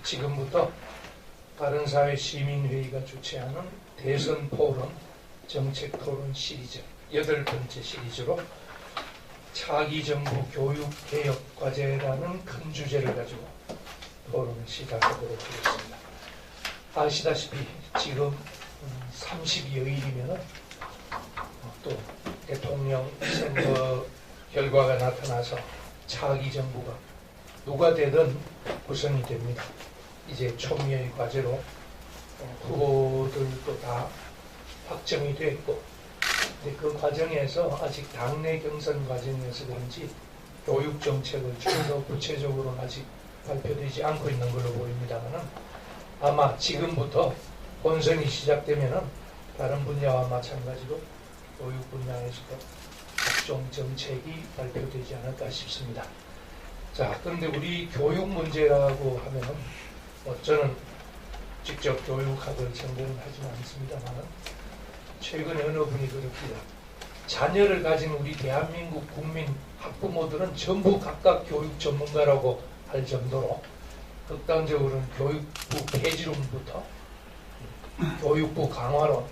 지금부터 바른사회 시민회의가 주최하는 대선 포럼 정책 토론 시리즈 8번째 시리즈로 차기 정부 교육개혁 과제라는 큰 주제를 가지고 토론을 시작하도록 하겠습니다. 아시다시피 지금 30여일이면 또 대통령 선거 결과가 나타나서 차기 정부가 누가 되든 구성이 됩니다. 이제 초미의 과제로 후보들도 다 확정이 됐고, 근데 그 과정에서 아직 당내 경선 과정에서 그런지 교육 정책을 좀 더 구체적으로 아직 발표되지 않고 있는 걸로 보입니다만은 아마 지금부터 본선이 시작되면은 다른 분야와 마찬가지로 교육 분야에서도 각종 정책이 발표되지 않을까 싶습니다. 자, 그런데 우리 교육 문제라고 하면은 저는 직접 교육학을 전공을 하지는 않습니다만 최근에 어느 분이 그럽니다. 자녀를 가진 우리 대한민국 국민 학부모들은 전부 각각 교육 전문가라고 할 정도로 극단적으로는 교육부 폐지론부터 교육부 강화론,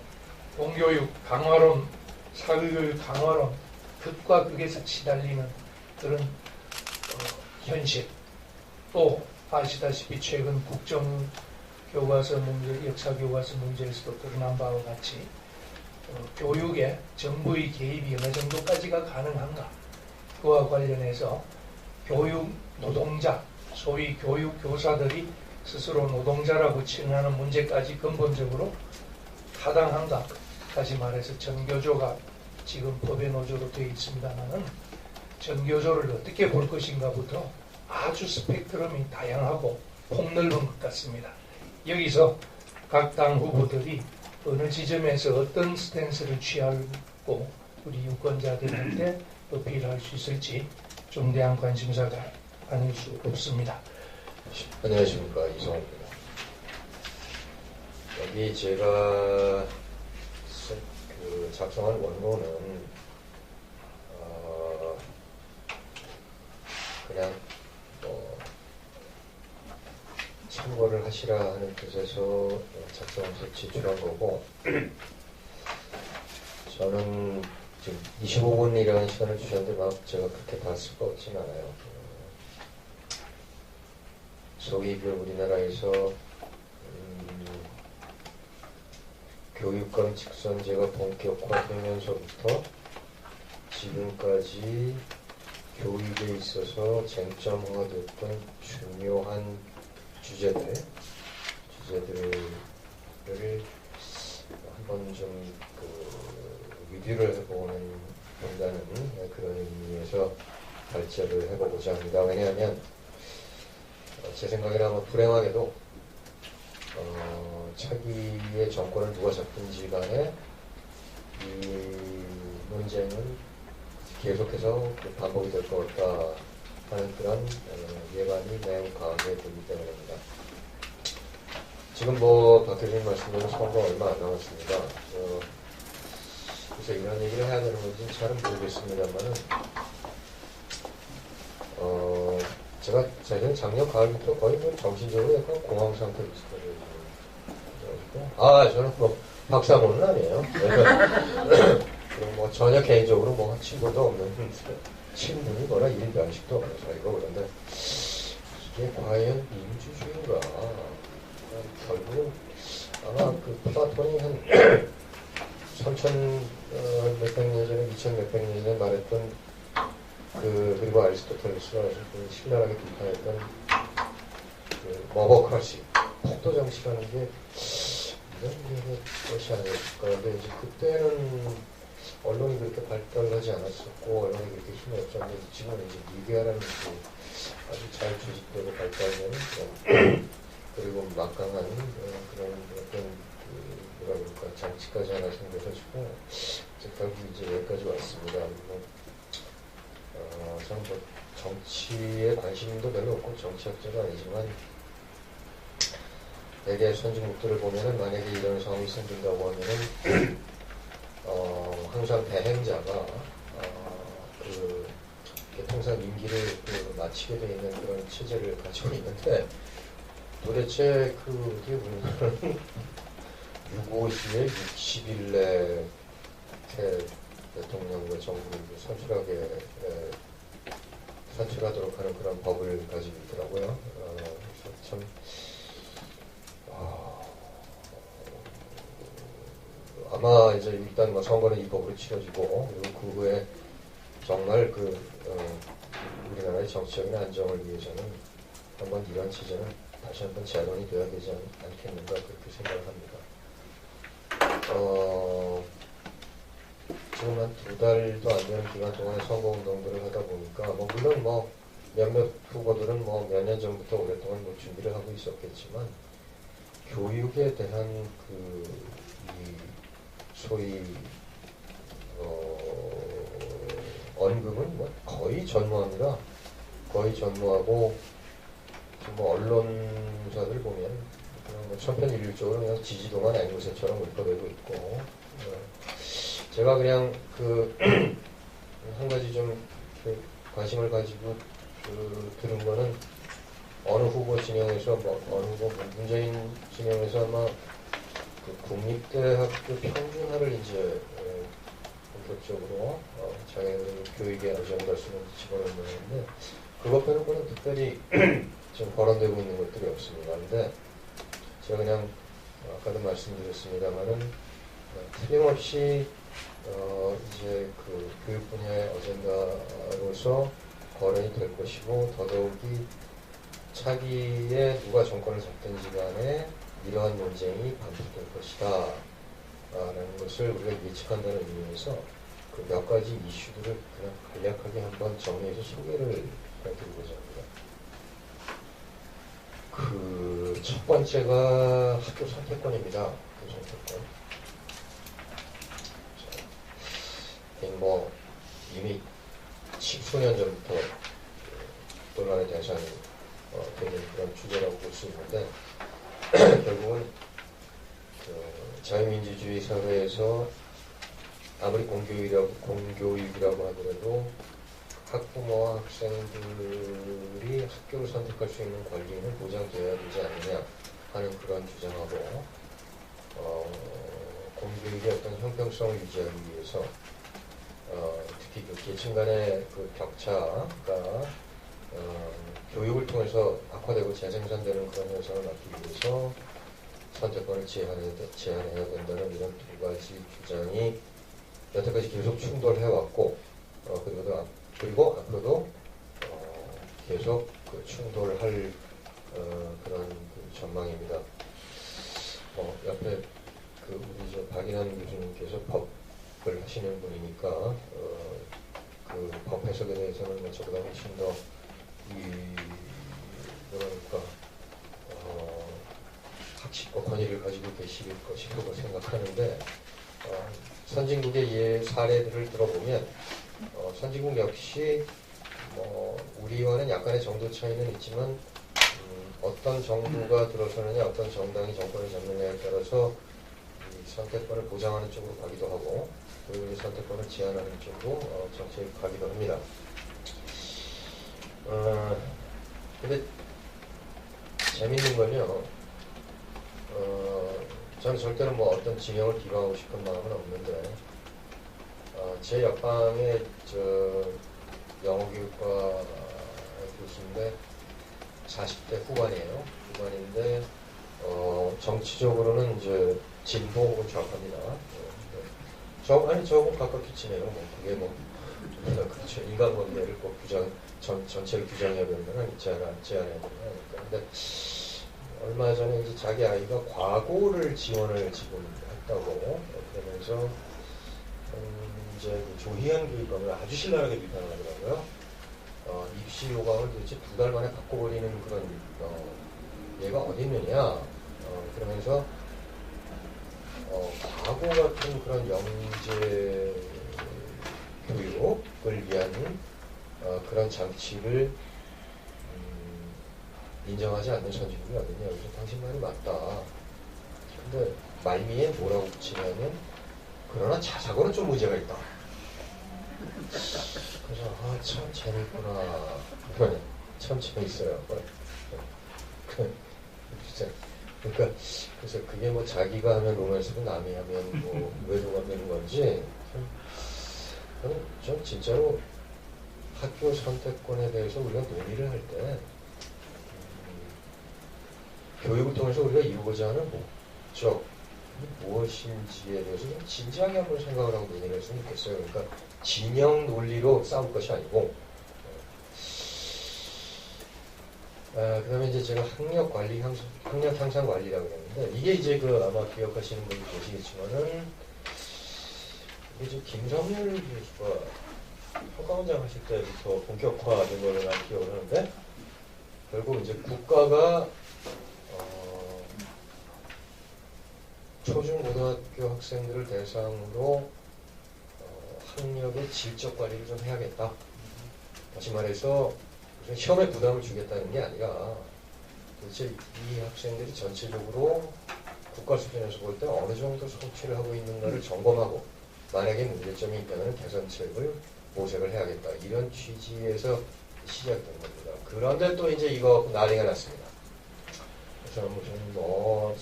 공교육 강화론, 사교육 강화론, 극과 극에서 치달리는 그런 현실, 또 아시다시피 최근 국정교과서 문제, 역사교과서 문제에서도 드러난 바와 같이 교육에 정부의 개입이 어느 정도까지가 가능한가, 그와 관련해서 교육 노동자, 소위 교육 교사들이 스스로 노동자라고 칭하는 문제까지 근본적으로 타당한가, 다시 말해서 전교조가 지금 법의 노조로 되어 있습니다만은 전교조를 어떻게 볼 것인가부터 아주 스펙트럼이 다양하고 폭넓은 것 같습니다. 여기서 각 당 후보들이 어느 지점에서 어떤 스탠스를 취하고 우리 유권자들한테 어필할 수 있을지 중대한 관심사가 아닐 수 없습니다. 안녕하십니까, 이성호입니다. 여기 제가 작성한 원고는 그냥 참고를 하시라 하는 뜻에서 작성해서 제출한 거고, 저는 지금 25분이라는 시간을 주셨는데 막 제가 그렇게 다 쓸 것 같진 않아요. 소위 우리나라에서 교육감 직선제가 본격화되면서부터 지금까지 교육에 있어서 쟁점화됐던 중요한 주제들을 한번 좀 리뷰를 본다는 그런 의미에서 발제를 해보고자 합니다. 왜냐하면 제 생각에는 아마 불행하게도 차기의 정권을 누가 잡든지 간에 이 논쟁은 계속해서 반복이 될 것 같다 하는 그런 예감이 매우 강하게 들기 때문입니다. 지금 박 교수님 말씀대로 선거 얼마 안 남았습니다. 그래서 이런 얘기를 해야 되는 건지 잘은 모르겠습니다만은 제가 사실은 작년 가을부터 거의 정신적으로 약간 공황 상태로 있었거든요. 저는 박사모는 아니에요. 그리고 전혀 개인적으로 친구도 없는 친분이 뭐라 일면식도 없는 사이고, 그런데 이게 과연 민주주의인가? 결국은 아마 플라톤이 한 3000 몇백 년 전에 2000 몇백 년 전에 말했던 그리고 아리스토텔레스가 신랄하게 비판했던 머버크러시, 폭도 정치라는 게 이런 것이 아닐까. 그런데 이제 그때는 언론이 그렇게 발달하지 않았었고 언론이 그렇게 힘이 없었는데 지금은 이제 미디어라는 게 아주 잘 조직되고 발달되는 그리고 막강한 그런 어떤 장치까지 하나 생겨가지고 결국 이제 여기까지 왔습니다. 저는 정치에 관심도 별로 없고 정치학자가 아니지만 대개 선진국들을 보면은 만약에 이런 상황이 생긴다고 하면은 항상 대행자가 통상 임기를 마치게 되어 있는 그런 체제를 가지고 있는데 도대체 그 어떻게 보면 유고시에 60일 내 대통령과 정부를 선출하도록 하는 그런 법을 가지고 있더라고요. 그래서 참 아마 이제 일단 뭐 선거는 이 법으로 치러지고 그리고 그 후에 정말 우리나라의 정치적인 안정을 위해서는 한번 이런 체제는 다시 한번 재론이 되어야 되지 않겠는가 그렇게 생각을 합니다. 지금 한 2달도 안 되는 기간 동안에 선거운동들을 하다 보니까 물론 몇몇 후보들은 몇 년 전부터 오랫동안 준비를 하고 있었겠지만 교육에 대한 이 소위 언급은 거의 전무합니다. 거의 전무하고 언론사들 보면 그냥 천편일률적으로 그냥 지지도만 앵무새처럼 읊어대고 있고 제가 그냥 한 가지 좀 관심을 가지고 들은 거는 어느 후보 진영에서 어느 후보 문재인 진영에서 아마 국립대학교 평균화를 이제 본격적으로 자기들 교육의 어젠다수는 집어넣는데 그것 빼놓고는 특별히 지금 거론되고 있는 것들이 없습니다. 근데 제가 그냥 아까도 말씀드렸습니다만은 틀림없이 이제 교육 분야의 어젠다로서 거론이 될 것이고 더더욱이 차기에 누가 정권을 잡든지 간에 이러한 논쟁이 반복될 것이다 라는 것을 우리가 예측한다는 의미에서 몇 가지 이슈들을 그냥 간략하게 한번 정리해서 소개를 해드리고자 합니다. 첫 번째가 학교 선택권입니다. 학교 선택권. 이미 10수년 전부터 논란의 대상이 되는 그런 주제라고 볼 수 있는데 결국은 자유민주주의 사회에서 아무리 공교육이라고 하더라도 학부모와 학생들이 학교를 선택할 수 있는 권리는 보장되어야 되지 않느냐 하는 그런 주장하고 공교육의 어떤 형평성을 유지하기 위해서 특히 계층 간의 격차가 교육을 통해서 악화되고 재생산되는 그런 현상을 막기 위해서 선택권을 제한해야 된다는 이런 두 가지 주장이 여태까지 계속 충돌해왔고 그리고 앞으로도 계속 충돌할 그런 전망입니다. 옆에 우리 박인환 교수님께서 법을 하시는 분이니까 법 해석에 대해서는 저보다 훨씬 더 학식과 권위를 가지고 계실 것이라고 생각하는데 선진국의 사례들을 들어보면 선진국 역시 우리와는 약간의 정도 차이는 있지만 어떤 정부가 들어서느냐 어떤 정당이 정권을 잡느냐에 따라서 이 선택권을 보장하는 쪽으로 가기도 하고 그리고 선택권을 제한하는 쪽으로 정책을 가기도 합니다. 근데 재밌는 건요. 저는 절대로 어떤 진영을 비방하고 싶은 마음은 없는데 제 옆방에 영어교육과 교수인데 40대 후반인데 정치적으로는 이제 진보 혹은 좌파입니다. 저하고 가깝게 지내요. 그게 그렇죠. 인간관계를 꼭 전체를 규정해야 되는 건 아니지 않아야 되는 건 아닐까. 근데 얼마 전에 이제 자기 아이가 과고를 지원을 지금 했다고 그러면서 이제 조희연 교육감을 아주 신랄하게 비판하더라고요. 입시 요강을 도대체 2달 만에 바꿔버리는 그런 얘가 어디 있느냐. 그러면서 과거 같은 그런 영재 교육을 위한 그런 장치를 인정하지 않는 선진국이 어딨냐. 그래서 당신 말이 맞다. 근데 말미에 뭐라고 붙이냐면 그러나 자사고는 좀 문제가 있다. 그래서 참 재밌구나. 참 재밌어요. 진짜. 그러니까 그래서 그게 뭐 자기가 하면 로맨스고 남이 하면 뭐 외도가 되는 건지 전 진짜로 학교 선택권에 대해서 우리가 논의를 할 때 교육을 통해서 우리가 이루고자 하는 목적 무엇인지에 대해서 좀 진지하게 한번 생각을 하고 논의를 했으면 좋겠어요. 그러니까 진영 논리로 싸울 것이 아니고 그 다음에 이제 제가 학력 향상 관리라고 했는데, 이게 이제 아마 기억하시는 분들 계시겠지만은, 이게 이제 김성률 교수가 평가원장 하실 때부터 본격화된 걸로 난 기억을 하는데, 결국 이제 국가가, 초중고등학교 학생들을 대상으로, 학력의 질적 관리를 좀 해야겠다. 다시 말해서, 무슨 시험에 부담을 주겠다는 게 아니라 도대체 이 학생들이 전체적으로 국가 수준에서 볼 때 어느 정도 성취를 하고 있는가를 점검하고 만약에 문제점이 있다면 개선책을 모색을 해야겠다. 이런 취지에서 시작된 겁니다. 그런데 또 이제 이거 난리가 났습니다. 그래서 무슨 뭐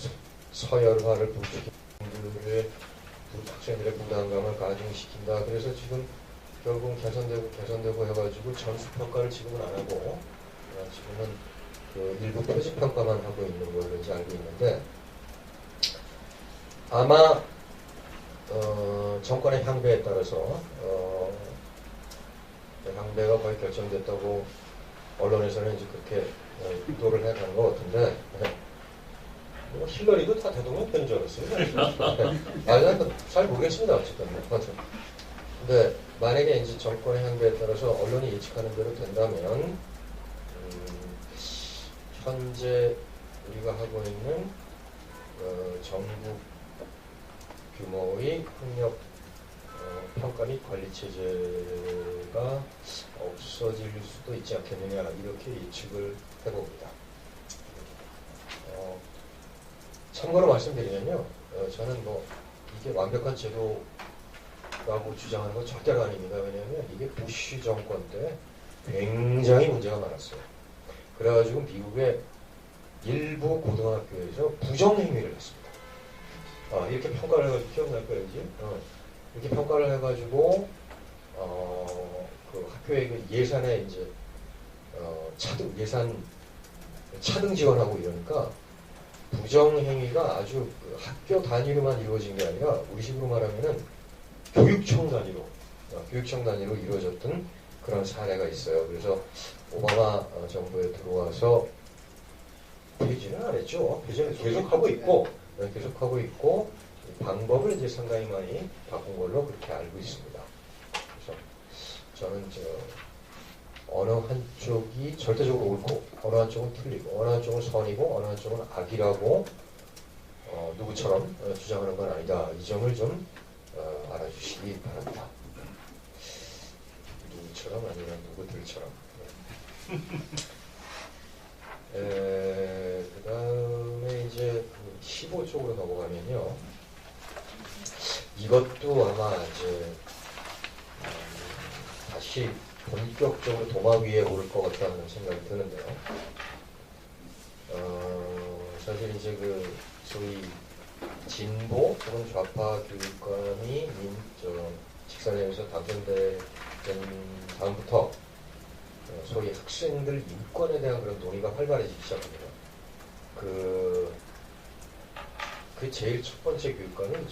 서열화를 부추기는 학생들의 부담감을 가중시킨다. 그래서 지금 결국은 개선되고 해가지고 점수평가를 지금은 안 하고, 지금은 일부 표지평가만 하고 있는 걸로 이제 알고 있는데, 아마, 정권의 향배에 따라서, 향배가 거의 결정됐다고 언론에서는 이제 그렇게 유도를 해가는 것 같은데, 뭐 힐러리도 다 대통령 편인 줄 알았어요. 난 잘 모르겠습니다. 어쨌든. 근데 만약에 이제 정권의 향배에 따라서 언론이 예측하는 대로 된다면 현재 우리가 하고 있는 전국 규모의 학력 평가 및 관리 체제가 없어질 수도 있지 않겠느냐, 이렇게 예측을 해봅니다. 참고로 말씀드리면요, 저는 뭐 이게 완벽한 제도 라고 주장하는 건 절대로 아닙니다. 왜냐하면 이게 부시 정권 때 굉장히 문제가 많았어요. 그래가지고 미국의 일부 고등학교에서 부정행위를 했습니다. 이렇게 평가를 해가지고, 기억날 거예요, 이제? 이렇게 평가를 해가지고, 그 학교의 그 예산에 이제, 차등 지원하고 이러니까 부정행위가 아주 그 학교 단위로만 이루어진 게 아니라 우리식으로 말하면은 교육청 단위로 이루어졌던 그런 사례가 있어요. 그래서 오바마 정부에 들어와서 폐지는 안 했죠. 폐지는 계속하고 있고 방법을 이제 상당히 많이 바꾼 걸로 그렇게 알고 있습니다. 그래서 저는 어느 한쪽이 절대적으로 옳고 어느 한쪽은 틀리고 어느 한쪽은 선이고 어느 한쪽은 악이라고 누구처럼 주장하는 건 아니다. 이 점을 좀 알아주시기 바랍니다. 누구처럼 아니라 누구들처럼. 그 다음에 이제 15쪽으로 넘어가면요. 이것도 아마 이제 다시 본격적으로 도마 위에 오를 것 같다는 생각이 드는데요. 사실 이제 소위 진보 혹은 좌파 교육감이 직선에서 당선된 다음부터 소위 학생들 인권에 대한 그런 논의가 활발해지기 시작합니다. 그 제일 첫 번째 교육감이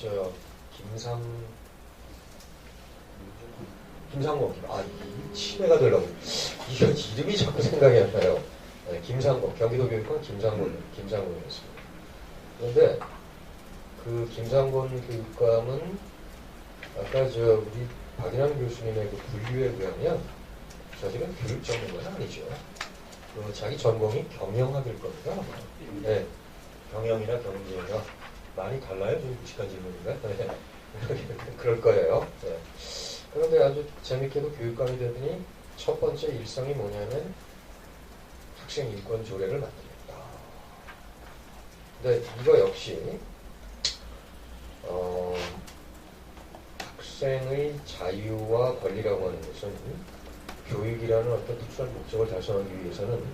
김상곤. 이 치매가 되려고. 이거 이름이 자꾸 생각이 안 나요. 김상곤, 경기도 교육감 김상곤이었습니다. 그런데 그 김상곤 교육감은 아까 우리 박인환 교수님의 그 분류에 의하면 사실은 교육 전문가는 아니죠. 자기 전공이 경영학일 겁니다. 네, 경영이나 경제가 많이 달라요. 좀 무식한 질문인가? 네. 그럴 거예요. 네. 그런데 아주 재밌게도 교육감이 되더니 첫 번째 일성이 뭐냐면 학생 인권 조례를 만들겠다. 근데 이거 역시 학생의 자유와 권리라고 하는 것은 교육이라는 어떤 특수한 목적을 달성하기 위해서는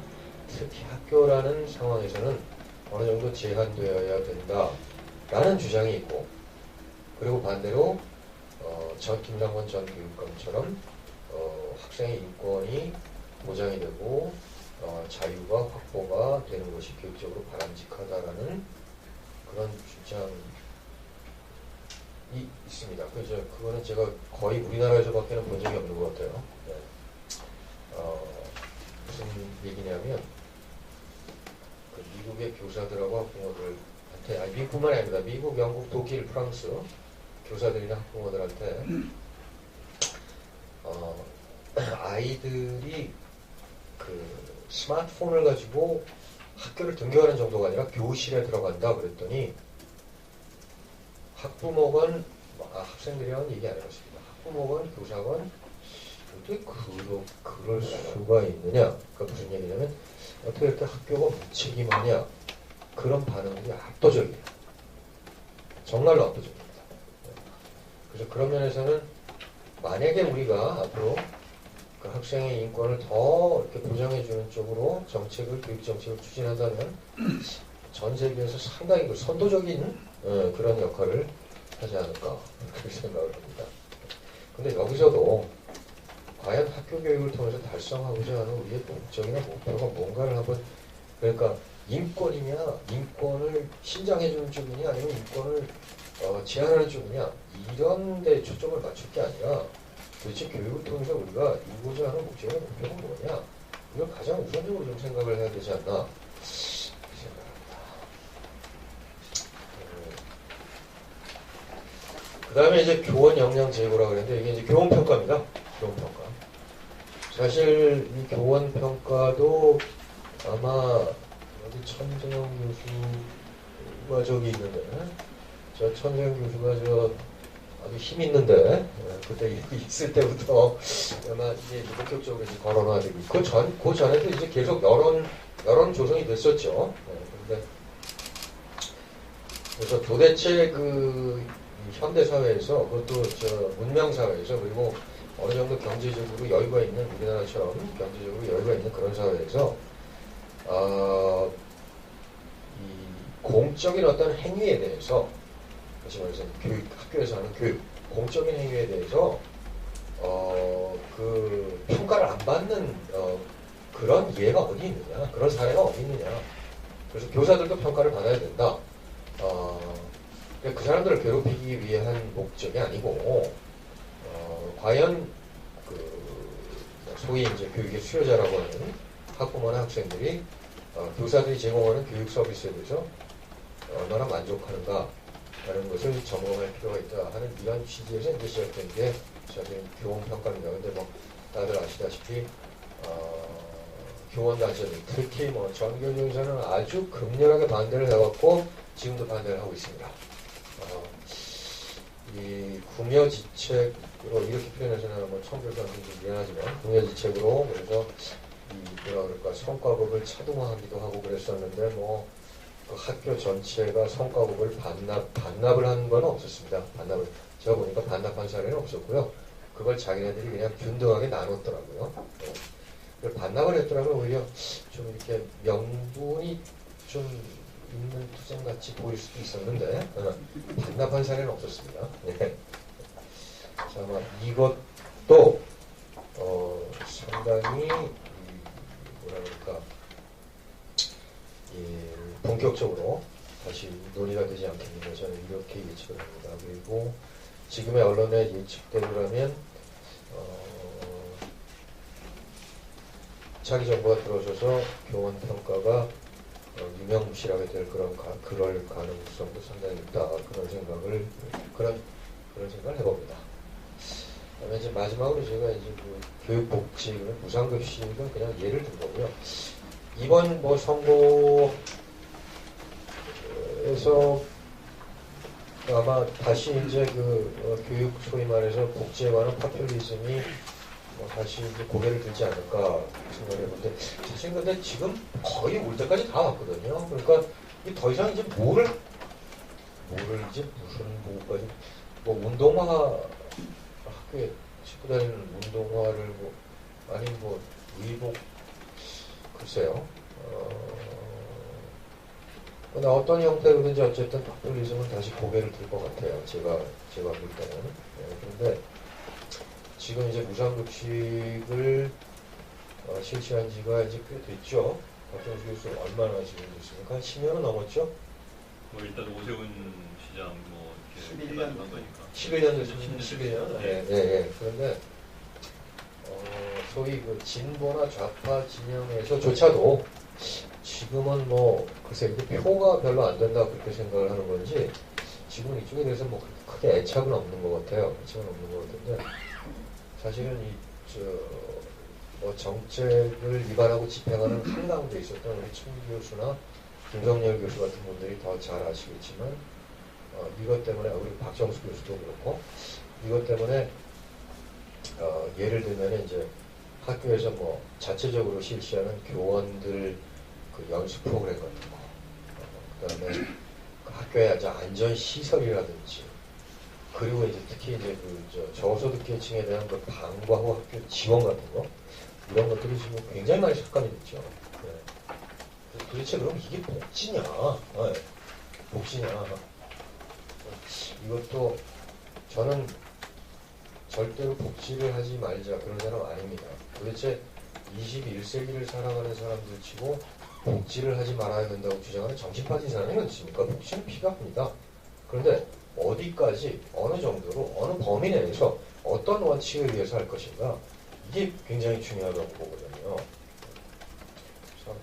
특히 학교라는 상황에서는 어느 정도 제한되어야 된다라는 주장이 있고, 그리고 반대로 김상권 전 교육감처럼 학생의 인권이 보장이 되고 자유가 확보가 되는 것이 교육적으로 바람직하다라는 그런 주장이 있습니다. 그래서 그거는 제가 거의 우리나라에서밖에는 본 적이 없는 것 같아요. 네. 무슨 얘기냐면 그 미국의 교사들하고 학부모들한테, 아니 미국뿐만이 아닙니다. 미국, 영국, 독일, 프랑스 교사들이나 학부모들한테 아이들이 그 스마트폰을 가지고 학교를 등교하는 정도가 아니라 교실에 들어간다 그랬더니 학부모건, 학생들이랑은 얘기 안 해봤습니다. 학부모건, 교사건 어떻게 그럴 수가 있느냐? 그러니까 무슨 얘기냐면 어떻게 이렇게 학교가 무책임하냐? 그런 반응이 압도적이에요. 정말로 압도적입니다. 그래서 그런 면에서는 만약에 우리가 앞으로 그 학생의 인권을 더 이렇게 보장해주는 쪽으로 교육 정책을 추진한다면 전 세계에서 상당히 그 선도적인 그런 역할을 하지 않을까 그렇게 생각을 합니다. 근데 여기서도 과연 학교 교육을 통해서 달성하고자 하는 우리의 목적이나 목표가 뭔가를 한번, 그러니까 인권을 신장해주는 쪽이냐 아니면 인권을 제한하는 쪽이냐, 이런 데 초점을 맞출 게 아니라 도대체 교육을 통해서 우리가 이루고자 하는 목적이나 목표가 뭐냐, 이걸 가장 우선적으로 좀 생각을 해야 되지 않나 생각합니다. 그 다음에 이제 교원 역량 제고라고 그랬는데 이게 이제 교원 평가입니다. 교원 평가. 사실 이 교원 평가도 아마 여기 천재영 교수가 저기 있는데, 저 천재영 교수가 아주 힘 있는데 그때 있을 때부터 아마 이제 본격적으로 이제 거론화되고, 그 전에도 이제 계속 여론 조성이 됐었죠. 그래서 도대체 그 현대 사회에서, 그것도 문명 사회에서, 그리고 어느 정도 경제적으로 여유가 있는, 우리나라처럼 경제적으로 여유가 있는 그런 사회에서 이 공적인 어떤 행위에 대해서, 다시 말해서 학교에서 하는 교육, 공적인 행위에 대해서 그 평가를 안 받는 그런 예가 어디 있느냐, 그런 사례가 어디 있느냐. 그래서 교사들도 평가를 받아야 된다. 그 사람들을 괴롭히기 위한 목적이 아니고, 과연 그 소위 이제 교육의 수요자라고 하는 학부모나 학생들이 교사들이 제공하는 교육 서비스에 대해서 얼마나 만족하는가라는 것을 점검할 필요가 있다 하는 이런 취지에서 이제 시작된 게 교원 평가입니다. 근데 뭐 다들 아시다시피 교원 단체들, 특히 뭐 전교조에서는 아주 극렬하게 반대를 해왔고 지금도 반대를 하고 있습니다. 이 궁여지책으로, 이렇게 표현해서는 뭐 청교사한테 좀 미안하지만 궁여지책으로, 그래서 이 뭐라 그럴까, 성과급을 차등화하기도 하고 그랬었는데, 뭐 그 학교 전체가 성과급을 반납을 한 건 없었습니다. 제가 보니까 반납한 사례는 없었고요. 그걸 자기네들이 그냥 균등하게 나눴더라고요. 반납을 했더라면 오히려 좀 이렇게 명분이 좀 있는 투쟁같이 보일 수도 있었는데 반납한 사례는 없었습니다. 네. 자, 아마 이것도 상당히 뭐라 그럴까, 본격적으로 다시 논의가 되지 않겠는가, 저는 이렇게 예측을 합니다. 그리고 지금의 언론의 예측대로라면 차기 정부가 들어서서 교원 평가가 유명무실하게 될 그럴 가능성도 상당히 있다. 그런 생각을 해봅니다. 그다음에 이제 마지막으로 제가 이제 그 교육복지, 무상급식은 그냥 예를 든 거고요. 이번 뭐 선거에서 아마 다시 이제 그 교육 소위 말해서 복지에 관한 파퓰리즘이 뭐 다시 이제 고개를 들지 않을까 생각해 보는데, 사실 근데 지금 거의 올 때까지 다 왔거든요. 그러니까 더 이상 이제 뭐를 이제 무슨 뭐까지, 뭐 운동화, 학교에 신고 다니는 운동화를 뭐 아니면 뭐 의복, 글쎄요. 근데 어떤 형태로든지 어쨌든 포퓰리즘은 다시 고개를 들 것 같아요. 제가 볼 때는. 그런데 지금 이제 무상급식을 실시한 지가 이제 꽤 됐죠. 박정수 교수 얼마나 지금 됐습니까? 한 10년은 넘었죠? 뭐 일단 오세훈 시장 뭐 이렇게 11년 한 거니까. 11년 됐습니다. 11년? 네. 그런데 소위 그 진보나 좌파 진영에서조차도 지금은 뭐 글쎄 이게 표가 별로 안 된다 그렇게 생각을 하는 건지 지금은 이쪽에 대해서 뭐 크게 애착은 없는 것 같아요. 애착은 없는 것 같은데 사실은 뭐 정책을 위반하고 집행하는 한가운데 있었던 우리 청 교수나 김성열 교수 같은 분들이 더 잘 아시겠지만 이것 때문에 우리 박정수 교수도 그렇고 이것 때문에 예를 들면 이제 학교에서 뭐 자체적으로 실시하는 교원들 그 연수 프로그램 같은 거, 그다음에 그 학교의 아주 안전 시설이라든지, 그리고 이제 특히 이제 저소득 계층에 대한 그 방과 후 학교 지원 같은 거 이런 것들이 지금 굉장히 많이 삭감이 됐죠. 네. 도대체 그럼 이게 복지냐? 네. 복지냐? 이것도 저는 절대로 복지를 하지 말자 그런 사람 아닙니다. 도대체 21세기를 살아가는 사람들 치고 복지를 하지 말아야 된다고 주장하는 정신 빠진 사람이 어디 있습니까? 복지는 필요합니다. 그런데 어디까지, 어느 정도로, 어느 범위 내에서 어떤 원칙에 의해서 할 것인가, 이게 굉장히 중요하다고 보거든요. 그래서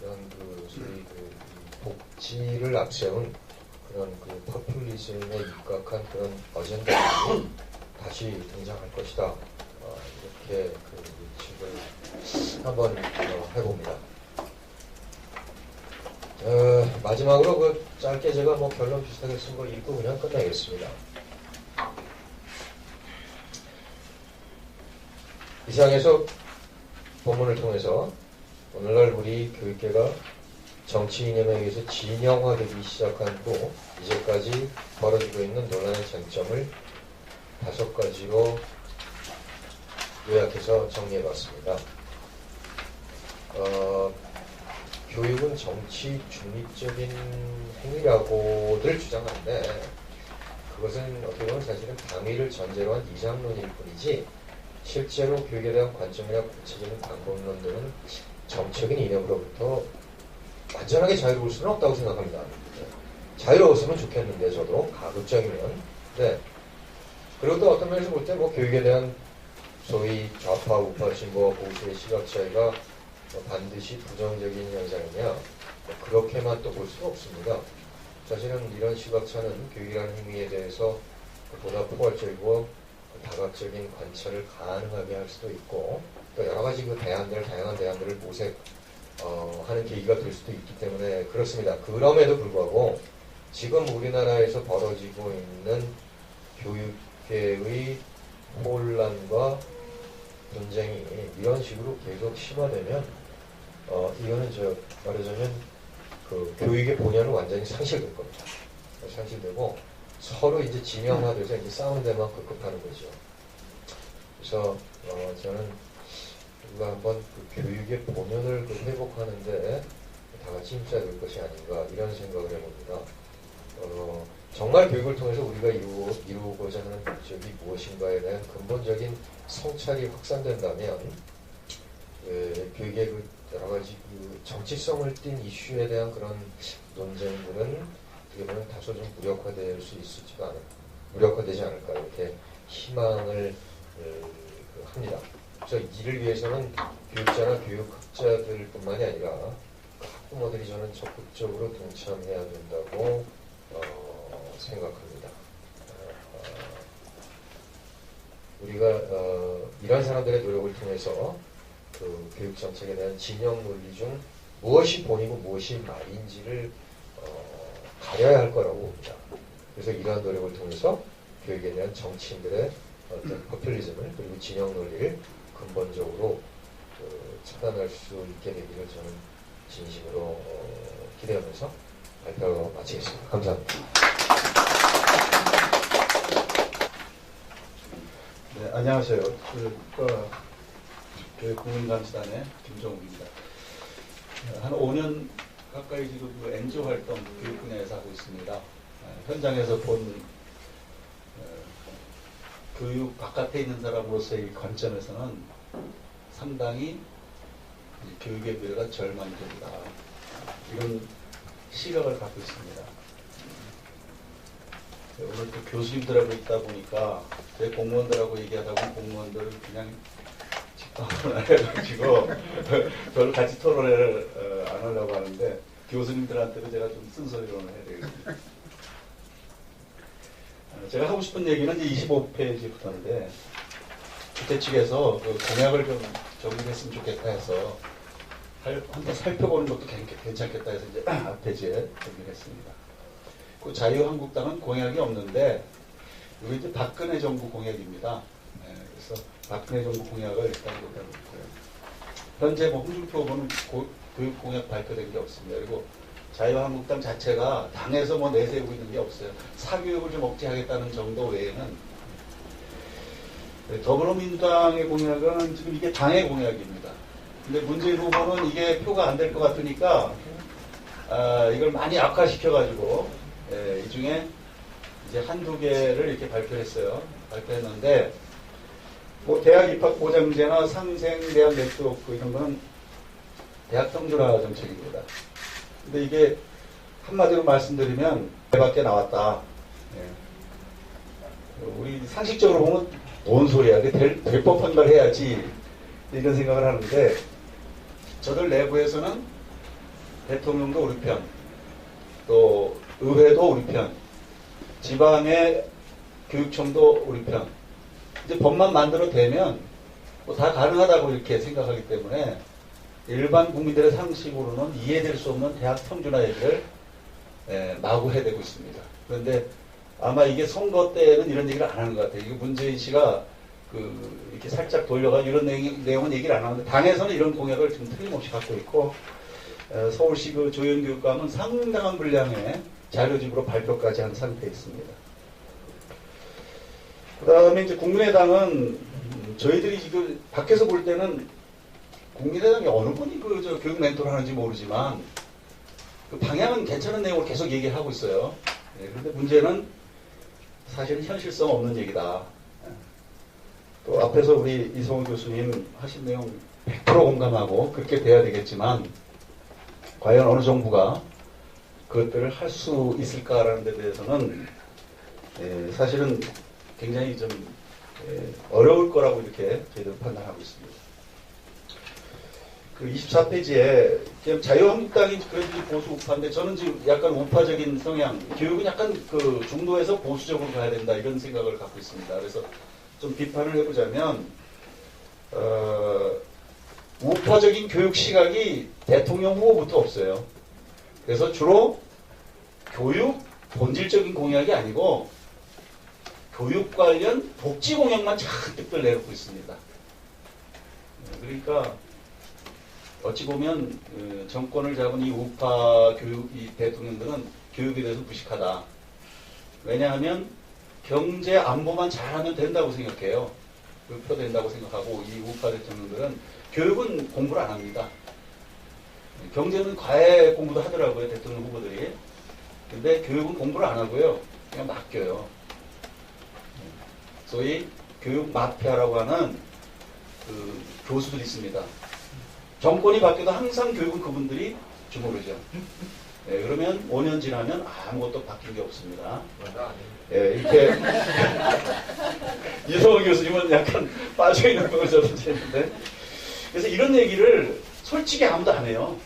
이런 소위 복지를 앞세운 그런 포퓰리즘에 입각한 그런 어젠다들이 다시 등장할 것이다. 이렇게 예측을 한번 해봅니다. 마지막으로 짧게 제가 뭐 결론 비슷하게 쓴 거 읽고 그냥 끝내겠습니다. 이상에서 본문을 통해서 오늘날 우리 교육계가 정치 이념에 의해서 진영화되기 시작한 후 이제까지 벌어지고 있는 논란의 쟁점을 5가지로 요약해서 정리해봤습니다. 교육은 정치 중립적인 행위라고들 주장하는데 그것은 어떻게 보면 사실은 당위를 전제로 한 이상론일 뿐이지 실제로 교육에 대한 관점이나 구체적인 방법론 등은 정책인 이념으로부터 완전하게 자유로울 수는 없다고 생각합니다. 자유로웠으면 좋겠는데 저도 가급적이면. 네. 그리고 또 어떤 면에서 볼 때 뭐 교육에 대한 소위 좌파, 우파, 진보와 보수의 시각 차이가 반드시 부정적인 현상이냐, 그렇게만 또 볼 수는 없습니다. 사실은 이런 시각차는 교육이라는 행위에 대해서 보다 포괄적이고 다각적인 관찰을 가능하게 할 수도 있고 또 여러 가지 다양한 대안들을 모색하는 계기가 될 수도 있기 때문에 그렇습니다. 그럼에도 불구하고 지금 우리나라에서 벌어지고 있는 교육계의 혼란과 분쟁이 이런 식으로 계속 심화되면 이거는 말하자면 교육의 본연은 완전히 상실될 겁니다. 상실되고 서로 이제 진영화돼서 이제 싸우는 데만 급급하는 거죠. 그래서 저는 우리가 한번 교육의 본연을 회복하는데 다 같이 힘써야 될 것이 아닌가 이런 생각을 해봅니다. 정말 교육을 통해서 우리가 이루고자 하는 목적이 무엇인가에 대한 근본적인 성찰이 확산된다면 교육의 여러 가지 정치성을 띤 이슈에 대한 그런 논쟁들은 어떻게 보면 다소 좀 무력화되지 않을까 이렇게 희망을 합니다. 그래서 이를 위해서는 교육자나 교육학자들뿐만이 아니라 학부모들이 저는 적극적으로 동참해야 된다고 생각합니다. 우리가 이런 사람들의 노력을 통해서 교육 정책에 대한 진영 논리 중 무엇이 본이고 무엇이 말인지를 가려야 할 거라고 봅니다. 그래서 이러한 노력을 통해서 교육에 대한 정치인들의 어떤 포퓰리즘을 그리고 진영 논리를 근본적으로 차단할 수 있게 되기를 저는 진심으로 기대하면서 발표 마치겠습니다. 감사합니다. 네, 안녕하세요. 교육국민감시단의 김정욱입니다. 한 5년 가까이 지금 그 NGO 활동 교육 분야에서 하고 있습니다. 현장에서 본 교육 바깥에 있는 사람으로서의 관점에서는 상당히 교육의 미래가 절망적이다. 이런 시각을 갖고 있습니다. 오늘 또 교수님들하고 있다 보니까 제 공무원들하고 얘기하다 보면 공무원들은 그냥 직방을 해가지고 별로 같이 토론회를 안 하려고 하는데 교수님들한테도 제가 좀 쓴소리로는 해야 되겠습니다. 제가 하고 싶은 얘기는 이제 25페이지부터인데 주최 측에서 그 공약을 좀 정리했으면 좋겠다 해서 한번 살펴보는 것도 괜찮겠다 해서 이제 앞페이지에 정리를 했습니다. 그 자유한국당은 공약이 없는데 이게 이제 박근혜 정부 공약입니다. 그래서 박근혜 정부 공약을 일단 보고요. 현재 뭐 홍준표 후보는 교육 공약 발표된 게 없습니다. 그리고 자유한국당 자체가 당에서 뭐 내세우고 있는 게 없어요. 사교육을 좀 억제하겠다는 정도 외에는. 더불어민주당의 공약은 지금 이게 당의 공약입니다. 근데 문재인 후보는 이게 표가 안 될 것 같으니까 이걸 많이 악화시켜가지고 이 중에 이제 한두 개를 이렇게 발표했는데 뭐 대학 입학 보장제나 상생 대학 네트워크 이런 거는 대학 평준화 정책입니다. 근데 이게 한마디로 말씀드리면 밖에 나왔다. 우리 상식적으로 보면 뭔 소리야? 될 법한 걸 해야지 이런 생각을 하는데 저들 내부에서는 대통령도 우리 편, 또 의회도 우리 편, 지방의 교육청도 우리 편. 이제 법만 만들어 되면 뭐 다 가능하다고 이렇게 생각하기 때문에 일반 국민들의 상식으로는 이해될 수 없는 대학 평준화 얘기를 마구 해대고 있습니다. 그런데 아마 이게 선거 때는 이런 얘기를 안 하는 것 같아요. 이게 문재인 씨가 이렇게 살짝 돌려가지고 이런 내용은 얘기를 안 하는데 당에서는 이런 공약을 지금 틀림없이 갖고 있고 서울시 그 조현교육감은 상당한 분량의 자료집으로 발표까지 한 상태에 있습니다. 그 다음에 이제 국민의당은 저희들이 지금 밖에서 볼 때는 국민의당이 어느 분이 저 교육 멘토를 하는지 모르지만 그 방향은 괜찮은 내용을 계속 얘기하고 있어요. 그런데 문제는 사실은 현실성 없는 얘기다. 또 앞에서 우리 이성훈 교수님 하신 내용 100% 공감하고 그렇게 돼야 되겠지만 과연 어느 정부가 그것들을 할 수 있을까라는 데 대해서는 사실은 굉장히 좀 어려울 거라고 이렇게 저희들은 판단하고 있습니다. 그 24페이지에 그냥 자유한국당이 그래도 보수 우파인데 저는 지금 약간 우파적인 성향, 교육은 약간 그 중도에서 보수적으로 가야 된다 이런 생각을 갖고 있습니다. 그래서 좀 비판을 해보자면 우파적인 교육 시각이 대통령 후보부터 없어요. 그래서 주로 교육 본질적인 공약이 아니고 교육 관련 복지 공약만 잔뜩들 내놓고 있습니다. 그러니까 어찌 보면 정권을 잡은 이 우파 이 대통령들은 교육에 대해서 무식하다. 왜냐하면 경제 안보만 잘하면 된다고 생각해요. 흡표된다고 생각하고 이 우파 대통령들은 교육은 공부를 안 합니다. 경제는 과외 공부도 하더라고요. 대통령 후보들이. 근데 교육은 공부를 안 하고요. 그냥 맡겨요. 소위 교육 마피아라고 하는 그 교수들이 있습니다. 정권이 바뀌어도 항상 교육은 그분들이 주무르죠. 그러면 5년 지나면 아무것도 바뀐 게 없습니다. 이렇게 이성훈 교수님은 약간 빠져있는 분을 저도 했는데 그래서 이런 얘기를 솔직히 아무도 안 해요.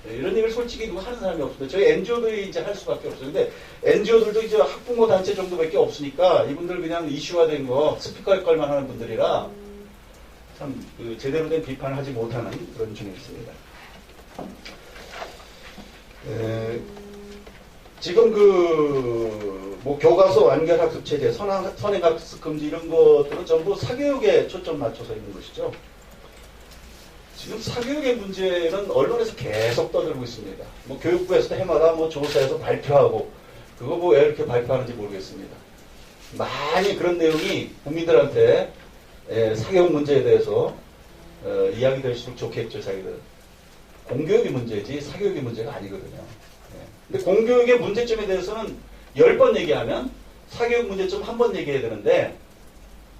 이런 얘기를 솔직히 누가 하는 사람이 없습니다. 저희 NGO들이 이제 할 수밖에 없어요. 근데 NGO들도 이제 학부모 단체 정도밖에 없으니까 이분들 그냥 이슈화된 거 스피커 역할만 하는 분들이라 참 제대로 된 비판을 하지 못하는 그런 중에 있습니다. 지금 뭐 교과서 완결학습 체제, 선행학습 금지 이런 것들은 전부 사교육에 초점 맞춰서 있는 것이죠. 지금 사교육의 문제는 언론에서 계속 떠들고 있습니다. 뭐 교육부에서도 해마다 뭐 조사해서 발표하고 그거 뭐 왜 이렇게 발표하는지 모르겠습니다. 많이 그런 내용이 국민들한테 사교육 문제에 대해서 이야기 될수록 좋겠죠, 자기들. 공교육이 문제지 사교육이 문제가 아니거든요. 예. 근데 공교육의 문제점에 대해서는 10번 얘기하면 사교육 문제점 한 번 얘기해야 되는데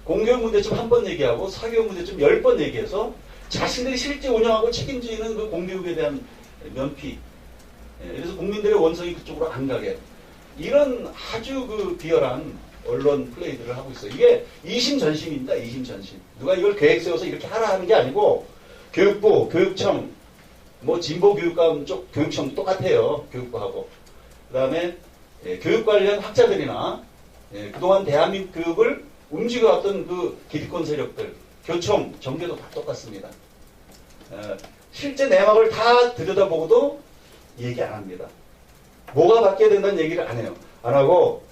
공교육 문제점 한 번 얘기하고 사교육 문제점 10번 얘기해서 자신들이 실제 운영하고 책임지는 그 공교육에 대한 면피, 예. 그래서 국민들의 원성이 그쪽으로 안 가게 이런 아주 그 비열한 언론 플레이들을 하고 있어요. 이게 이심전심입니다. 이심전심. 누가 이걸 계획 세워서 이렇게 하라 하는 게 아니고 교육부, 교육청, 뭐 진보교육감 쪽 교육청 똑같아요. 교육부하고. 그 다음에 교육 관련 학자들이나 그동안 대한민국 교육을 움직여왔던 그 기득권 세력들, 교총, 정계도 다 똑같습니다. 실제 내막을 다 들여다보고도 얘기 안 합니다. 뭐가 바뀌어야 된다는 얘기를 안 해요. 안 하고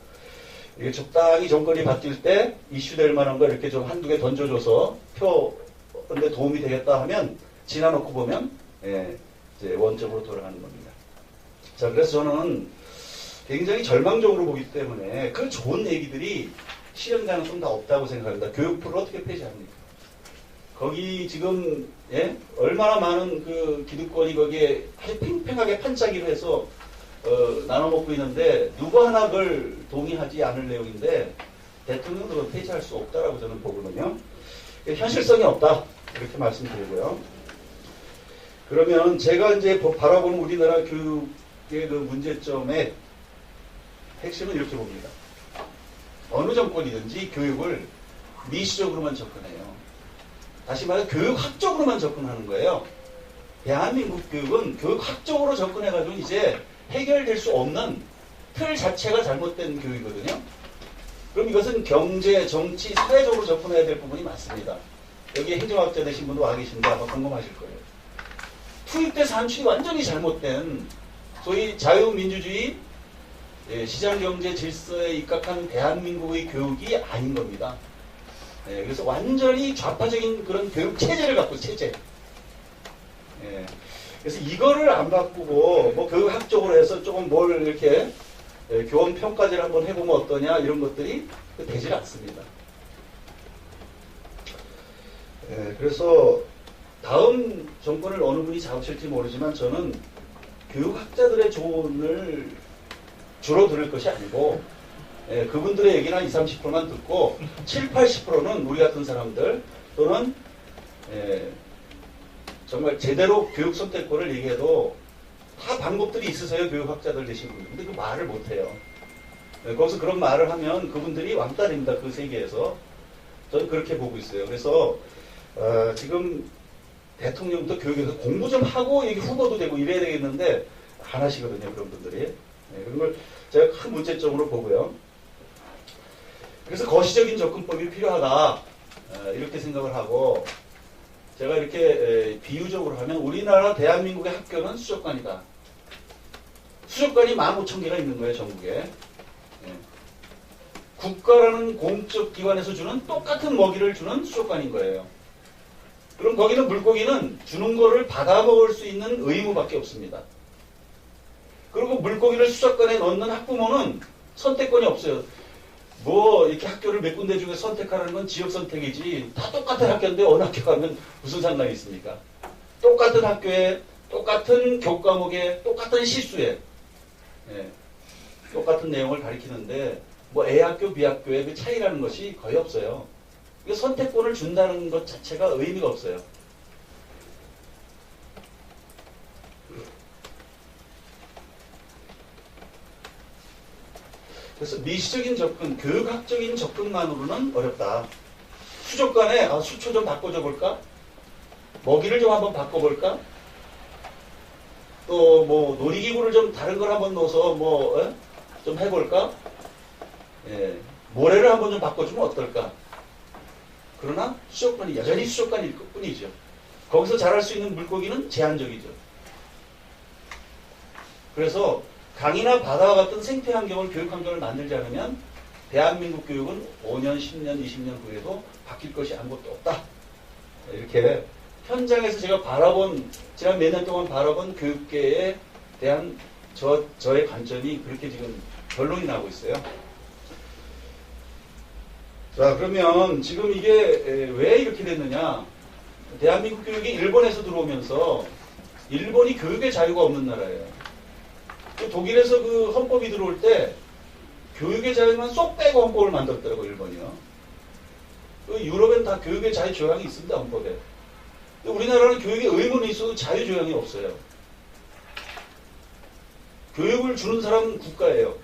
이게 적당히 정권이 바뀔 때 이슈될 만한 거 이렇게 좀 한두 개 던져줘서 표인데 도움이 되겠다 하면 지나놓고 보면 이제 원점으로 돌아가는 겁니다. 자, 그래서 저는 굉장히 절망적으로 보기 때문에 그 좋은 얘기들이 실현 가능성 다 없다고 생각합니다. 교육부를 어떻게 폐지합니까? 거기 지금 얼마나 많은 그 기득권이 거기에 아주 팽팽하게 판짜기로 해서 나눠먹고 있는데 누구 하나 그걸 동의하지 않을 내용인데 대통령도 그걸 폐지할 수 없다라고 저는 보거든요. 현실성이 없다 이렇게 말씀드리고요. 그러면 제가 이제 바라보는 우리나라 교육의 그 문제점의 핵심은 이렇게 봅니다. 어느 정권이든지 교육을 미시적으로만 접근해요. 다시 말해 교육학적으로만 접근하는 거예요. 대한민국 교육은 교육학적으로 접근해가지고 이제 해결될 수 없는 틀 자체가 잘못된 교육이거든요. 그럼 이것은 경제, 정치, 사회적으로 접근해야 될 부분이 많습니다. 여기 행정학자 되신 분도 와 계신데 아마 궁금하실 거예요. 투입대 산출이 완전히 잘못된 소위 자유민주주의 시장경제 질서에 입각한 대한민국의 교육이 아닌 겁니다. 그래서 완전히 좌파적인 그런 교육 체제를 갖고 체제. 그래서 이거를 안 바꾸고 뭐 교육학적으로 해서 조금 뭘 이렇게 교원 평가제를 한번 해보면 어떠냐 이런 것들이 되질 않습니다. 그래서 다음 정권을 어느 분이 잡으실지 모르지만 저는 교육학자들의 조언을 주로 들을 것이 아니고 그분들의 얘기는 한 20, 30%만 듣고 7, 80%는 우리 같은 사람들 또는 정말 제대로 교육 선택권을 얘기해도 다 방법들이 있으세요. 교육학자들 되신 분들. 근데 그 말을 못해요. 거기서 그런 말을 하면 그분들이 왕따됩니다. 그 세계에서. 저는 그렇게 보고 있어요. 그래서 지금 대통령도 교육에서 공부 좀 하고 여기 후보도 되고 이래야 되겠는데 안 하시거든요. 그런 분들이. 그런 걸 제가 큰 문제점으로 보고요. 그래서 거시적인 접근법이 필요하다. 이렇게 생각을 하고 제가 이렇게 비유적으로 하면 우리나라 대한민국의 학교는 수족관이다. 수족관이 15,000개가 있는 거예요. 전국에. 국가라는 공적 기관에서 주는 똑같은 먹이를 주는 수족관인 거예요. 그럼 거기는 물고기는 주는 거를 받아 먹을 수 있는 의무밖에 없습니다. 그리고 물고기를 수족관에 넣는 학부모는 선택권이 없어요. 뭐 이렇게 학교를 몇 군데 중에 선택하라는 건 지역 선택이지 다 똑같은 학교인데 어느 학교 가면 무슨 상관이 있습니까? 똑같은 학교에 똑같은 교과목에 똑같은 시수에 똑같은 내용을 가리키는데 뭐 A학교, B학교의 그 차이라는 것이 거의 없어요. 선택권을 준다는 것 자체가 의미가 없어요. 그래서 미시적인 접근, 교육학적인 접근만으로는 어렵다. 수족관에 수초 좀 바꿔줘 볼까? 먹이를 좀 한번 바꿔볼까? 또 뭐 놀이기구를 좀 다른 걸 한번 넣어서 뭐 좀 해볼까? 모래를 한번 좀 바꿔주면 어떨까? 그러나 수족관이 여전히 수족관일 뿐이죠. 거기서 자랄 수 있는 물고기는 제한적이죠. 그래서 강이나 바다와 같은 생태 환경을 교육 환경을 만들지 않으면 대한민국 교육은 5년, 10년, 20년 후에도 바뀔 것이 아무것도 없다. 이렇게 현장에서 제가 지난 몇 년 동안 바라본 교육계에 대한 저의 관점이 그렇게 지금 결론이 나고 있어요. 자, 그러면 지금 이게 왜 이렇게 됐느냐? 대한민국 교육이 일본에서 들어오면서 일본이 교육의 자유가 없는 나라예요. 독일에서 그 헌법이 들어올 때 교육의 자유만 쏙 빼고 헌법을 만들었더라고 일본이요. 유럽엔 다 교육의 자유 조항이 있습니다 헌법에. 우리나라는 교육의 의무는 있어도 자유 조항이 없어요. 교육을 주는 사람은 국가예요.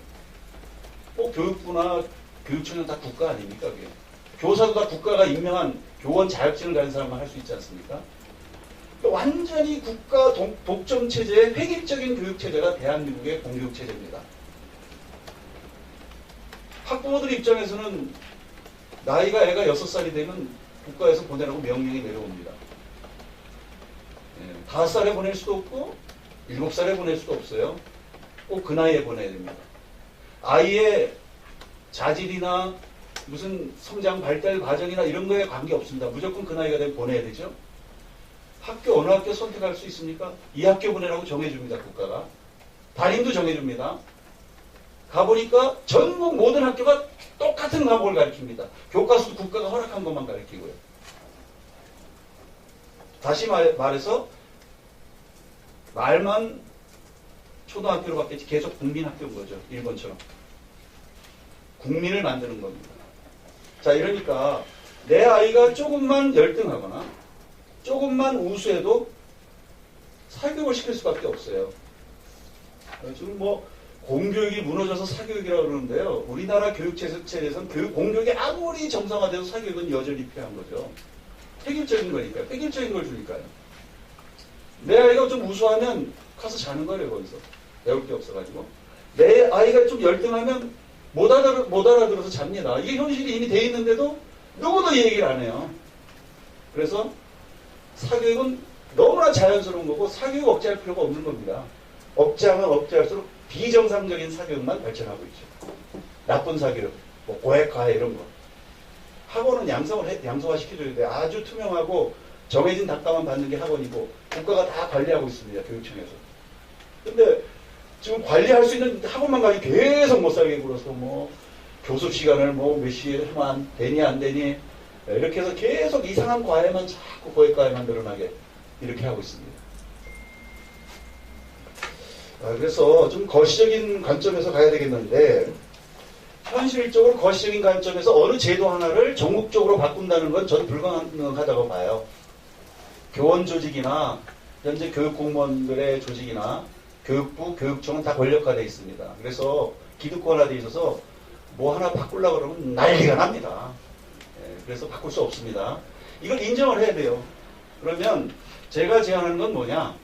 꼭 교육부나 교육청은 다 국가 아닙니까? 그게. 교사도 다 국가가 임명한 교원 자격증을 가진 사람만 할 수 있지 않습니까? 완전히 국가 독점 체제의 획일적인 교육 체제가 대한민국의 공교육 체제입니다. 학부모들 입장에서는 나이가 애가 6살이 되면 국가에서 보내라고 명령이 내려옵니다. 5살에 보낼 수도 없고 7살에 보낼 수도 없어요. 꼭 그 나이에 보내야 됩니다. 아이의 자질이나 무슨 성장 발달 과정이나 이런 거에 관계없습니다. 무조건 그 나이가 되면 보내야 되죠. 학교 어느 학교 선택할 수 있습니까? 이 학교 보내라고 정해줍니다. 국가가. 담임도 정해줍니다. 가보니까 전국 모든 학교가 똑같은 과목을 가르칩니다. 교과서도 국가가 허락한 것만 가르치고요. 다시 말해서 말만 초등학교로 바뀌었지 계속 국민학교인 거죠. 일본처럼. 국민을 만드는 겁니다. 자, 이러니까 내 아이가 조금만 열등하거나 조금만 우수해도 사교육을 시킬 수밖에 없어요. 지금 뭐 공교육이 무너져서 사교육이라고 그러는데요. 우리나라 교육체제에서는 공교육이 아무리 정상화돼도 사교육은 여전히 필요한 거죠. 획일적인 거니까요. 획일적인 걸 주니까요. 내 아이가 좀 우수하면 가서 자는 거예요. 거기서. 배울 게 없어가지고. 내 아이가 좀 열등하면 못 알아들어서 잡니다. 이게 현실이 이미 돼 있는데도 누구도 얘기를 안 해요. 그래서 사교육은 너무나 자연스러운 거고 사교육 억제할 필요가 없는 겁니다. 억제하면 억제할수록 비정상적인 사교육만 발전하고 있죠. 나쁜 사교육, 뭐 고액화해 이런 거. 학원은 양성화시켜줘야 돼요. 아주 투명하고 정해진 단가만 받는 게 학원이고 국가가 다 관리하고 있습니다. 교육청에서. 근데 지금 관리할 수 있는 학원만 가지고 계속 못 살게 굴어서 뭐 교습 시간을 뭐 몇 시에 하면 되니 안 되니 이렇게 해서 계속 이상한 과외만 자꾸 고액 과외만 늘어나게 이렇게 하고 있습니다. 그래서 좀 거시적인 관점에서 가야 되겠는데 현실적으로 거시적인 관점에서 어느 제도 하나를 전국적으로 바꾼다는 건 저는 불가능하다고 봐요. 교원 조직이나 현재 교육 공무원들의 조직이나 교육부, 교육청은 다 권력화되어 있습니다. 그래서 기득권화되어 있어서 뭐 하나 바꾸려고 그러면 난리가 납니다. 그래서 바꿀 수 없습니다. 이걸 인정을 해야 돼요. 그러면 제가 제안하는 건 뭐냐?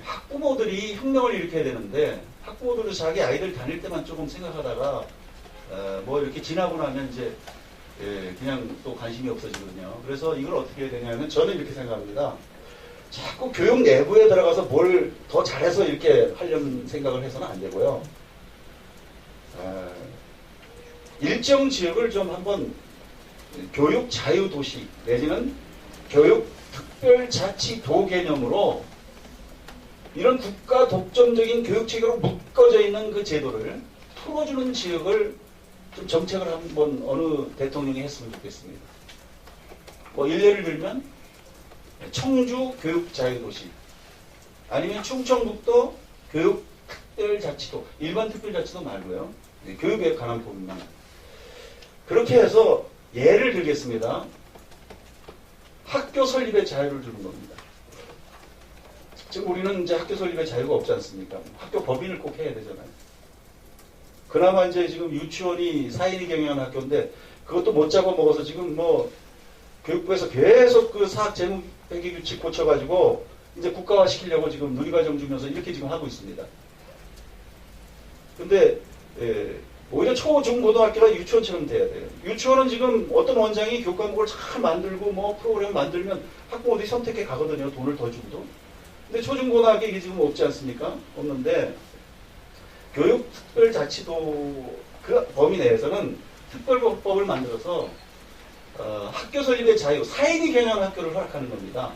학부모들이 혁명을 일으켜야 되는데 학부모들도 자기 아이들 다닐 때만 조금 생각하다가 뭐 이렇게 지나고 나면 이제 그냥 또 관심이 없어지거든요. 그래서 이걸 어떻게 해야 되냐면 저는 이렇게 생각합니다. 자꾸 교육 내부에 들어가서 뭘 더 잘해서 이렇게 하려는 생각을 해서는 안 되고요. 일정 지역을 좀 한번 교육 자유도시 내지는 교육 특별자치도 개념으로 이런 국가 독점적인 교육체계로 묶어져 있는 그 제도를 풀어주는 지역을 좀 정책을 한번 어느 대통령이 했으면 좋겠습니다. 뭐 일례를 들면 청주 교육자유도시 아니면 충청북도 교육특별자치도 일반 특별자치도 말고요. 교육에 관한 부분만 그렇게 해서 예를 들겠습니다. 학교 설립의 자유를 주는 겁니다. 지금 우리는 이제 학교 설립의 자유가 없지 않습니까? 학교 법인을 꼭 해야 되잖아요. 그나마 이제 지금 유치원이 4인이 경영하는 학교인데 그것도 못 잡아먹어서 지금 뭐 교육부에서 계속 그 사학 재무 회계 규칙 고쳐가지고 이제 국가화 시키려고 지금 누리과정 주면서 이렇게 지금 하고 있습니다. 근데 오히려 초, 중, 고등학교가 유치원처럼 돼야 돼요. 유치원은 지금 어떤 원장이 교과목을 잘 만들고 뭐 프로그램 만들면 학부모들이 선택해 가거든요. 돈을 더 주고도. 근데 초, 중, 고등학교 이게 지금 없지 않습니까? 없는데 교육특별자치도 그 범위 내에서는 특별법을 만들어서 학교 설립의 자유, 4인이 경영하는 학교를 허락하는 겁니다.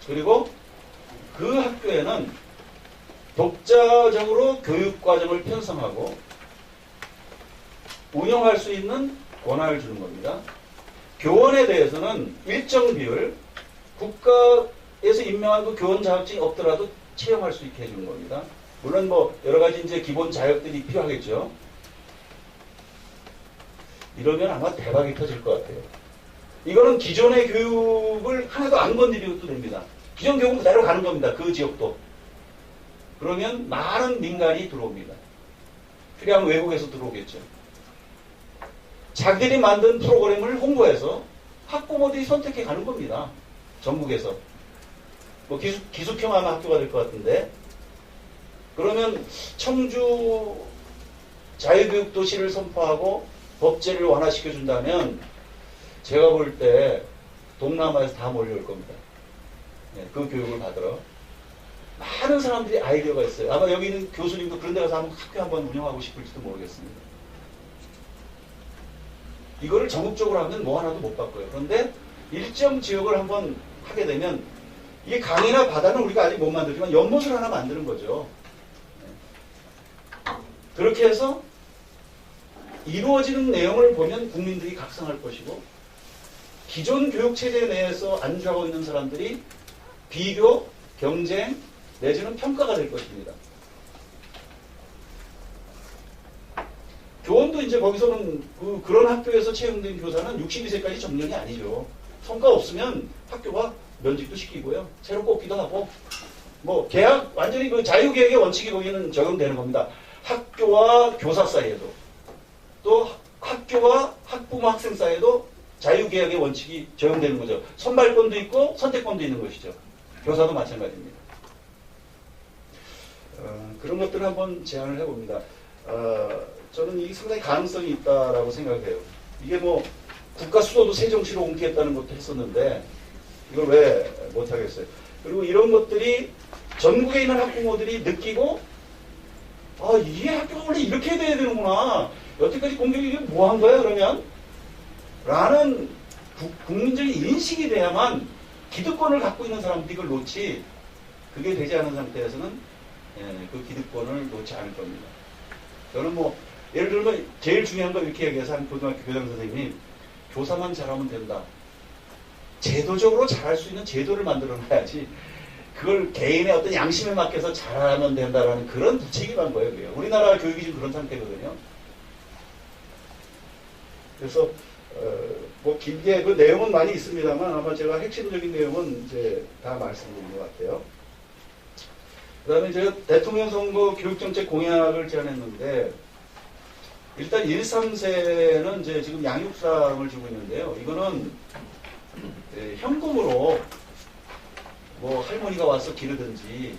그리고 그 학교에는 독자적으로 교육과정을 편성하고 운영할 수 있는 권한을 주는 겁니다. 교원에 대해서는 일정 비율 국가에서 임명한 그 교원 자격증이 없더라도 채용할 수 있게 해주는 겁니다. 물론 뭐 여러 가지 이제 기본 자격들이 필요하겠죠. 이러면 아마 대박이 터질 것 같아요. 이거는 기존의 교육을 하나도 안 건드려도 됩니다. 기존 교육은 그대로 가는 겁니다. 그 지역도. 그러면 많은 민간이 들어옵니다. 필요하면 외국에서 들어오겠죠. 자기들이 만든 프로그램을 홍보해서 학부모들이 선택해 가는 겁니다. 전국에서. 뭐 기숙형 아마 학교가 될 것 같은데. 그러면 청주 자유교육 도시를 선포하고 법제를 완화시켜 준다면 제가 볼 때 동남아에서 다 몰려올 겁니다. 네, 그 교육을 받으러. 많은 사람들이 아이디어가 있어요. 아마 여기 있는 교수님도 그런 데 가서 한번 학교 한번 운영하고 싶을지도 모르겠습니다. 이거를 전국적으로 하면 뭐 하나도 못 바꿔요. 그런데 일정 지역을 한번 하게 되면 이게 강이나 바다는 우리가 아직 못 만들지만 연못을 하나 만드는 거죠. 그렇게 해서 이루어지는 내용을 보면 국민들이 각성할 것이고 기존 교육체제 내에서 안주하고 있는 사람들이 비교, 경쟁, 내지는 평가가 될 것입니다. 교원도 이제 거기서는 그런 학교에서 채용된 교사는 62세까지 정년이 아니죠. 성과 없으면 학교가 면직도 시키고요. 새로 뽑기도 하고 뭐 계약 완전히 그 자유계획의 원칙이 거기는 적용되는 겁니다. 학교와 교사 사이에도 또 학교와 학부모 학생 사이에도 자유계약의 원칙이 적용되는 거죠. 선발권도 있고 선택권도 있는 것이죠. 교사도 마찬가지입니다. 그런 것들을 한번 제안을 해봅니다. 저는 이게 상당히 가능성이 있다라고 생각해요. 이게 뭐 국가 수도도 세종시로 옮기겠다는 것도 했었는데 이걸 왜 못하겠어요. 그리고 이런 것들이 전국에 있는 학부모들이 느끼고 이게 학교가 원래 이렇게 돼야 되는구나. 여태까지 공교육이 뭐 한 거야 그러면? 라는 국민적인 인식이 돼야만 기득권을 갖고 있는 사람들이 이걸 놓지 그게 되지 않은 상태에서는 그 기득권을 놓지 않을 겁니다. 저는 뭐 예를 들면 제일 중요한 거 이렇게 얘기해서 한 고등학교 교장 선생님이 교사만 잘하면 된다. 제도적으로 잘할 수 있는 제도를 만들어 놔야지 그걸 개인의 어떤 양심에 맡겨서 잘하면 된다라는 그런 무책임한 거예요. 그게. 우리나라 교육이 지금 그런 상태거든요. 그래서 뭐 길게 그 내용은 많이 있습니다만 아마 제가 핵심적인 내용은 이제 다 말씀드린 것 같아요. 그 다음에 제가 대통령 선거 교육정책 공약을 제안했는데 일단 1, 3세는 이제 지금 양육상을 주고 있는데요. 이거는 현금으로 뭐 할머니가 와서 기르든지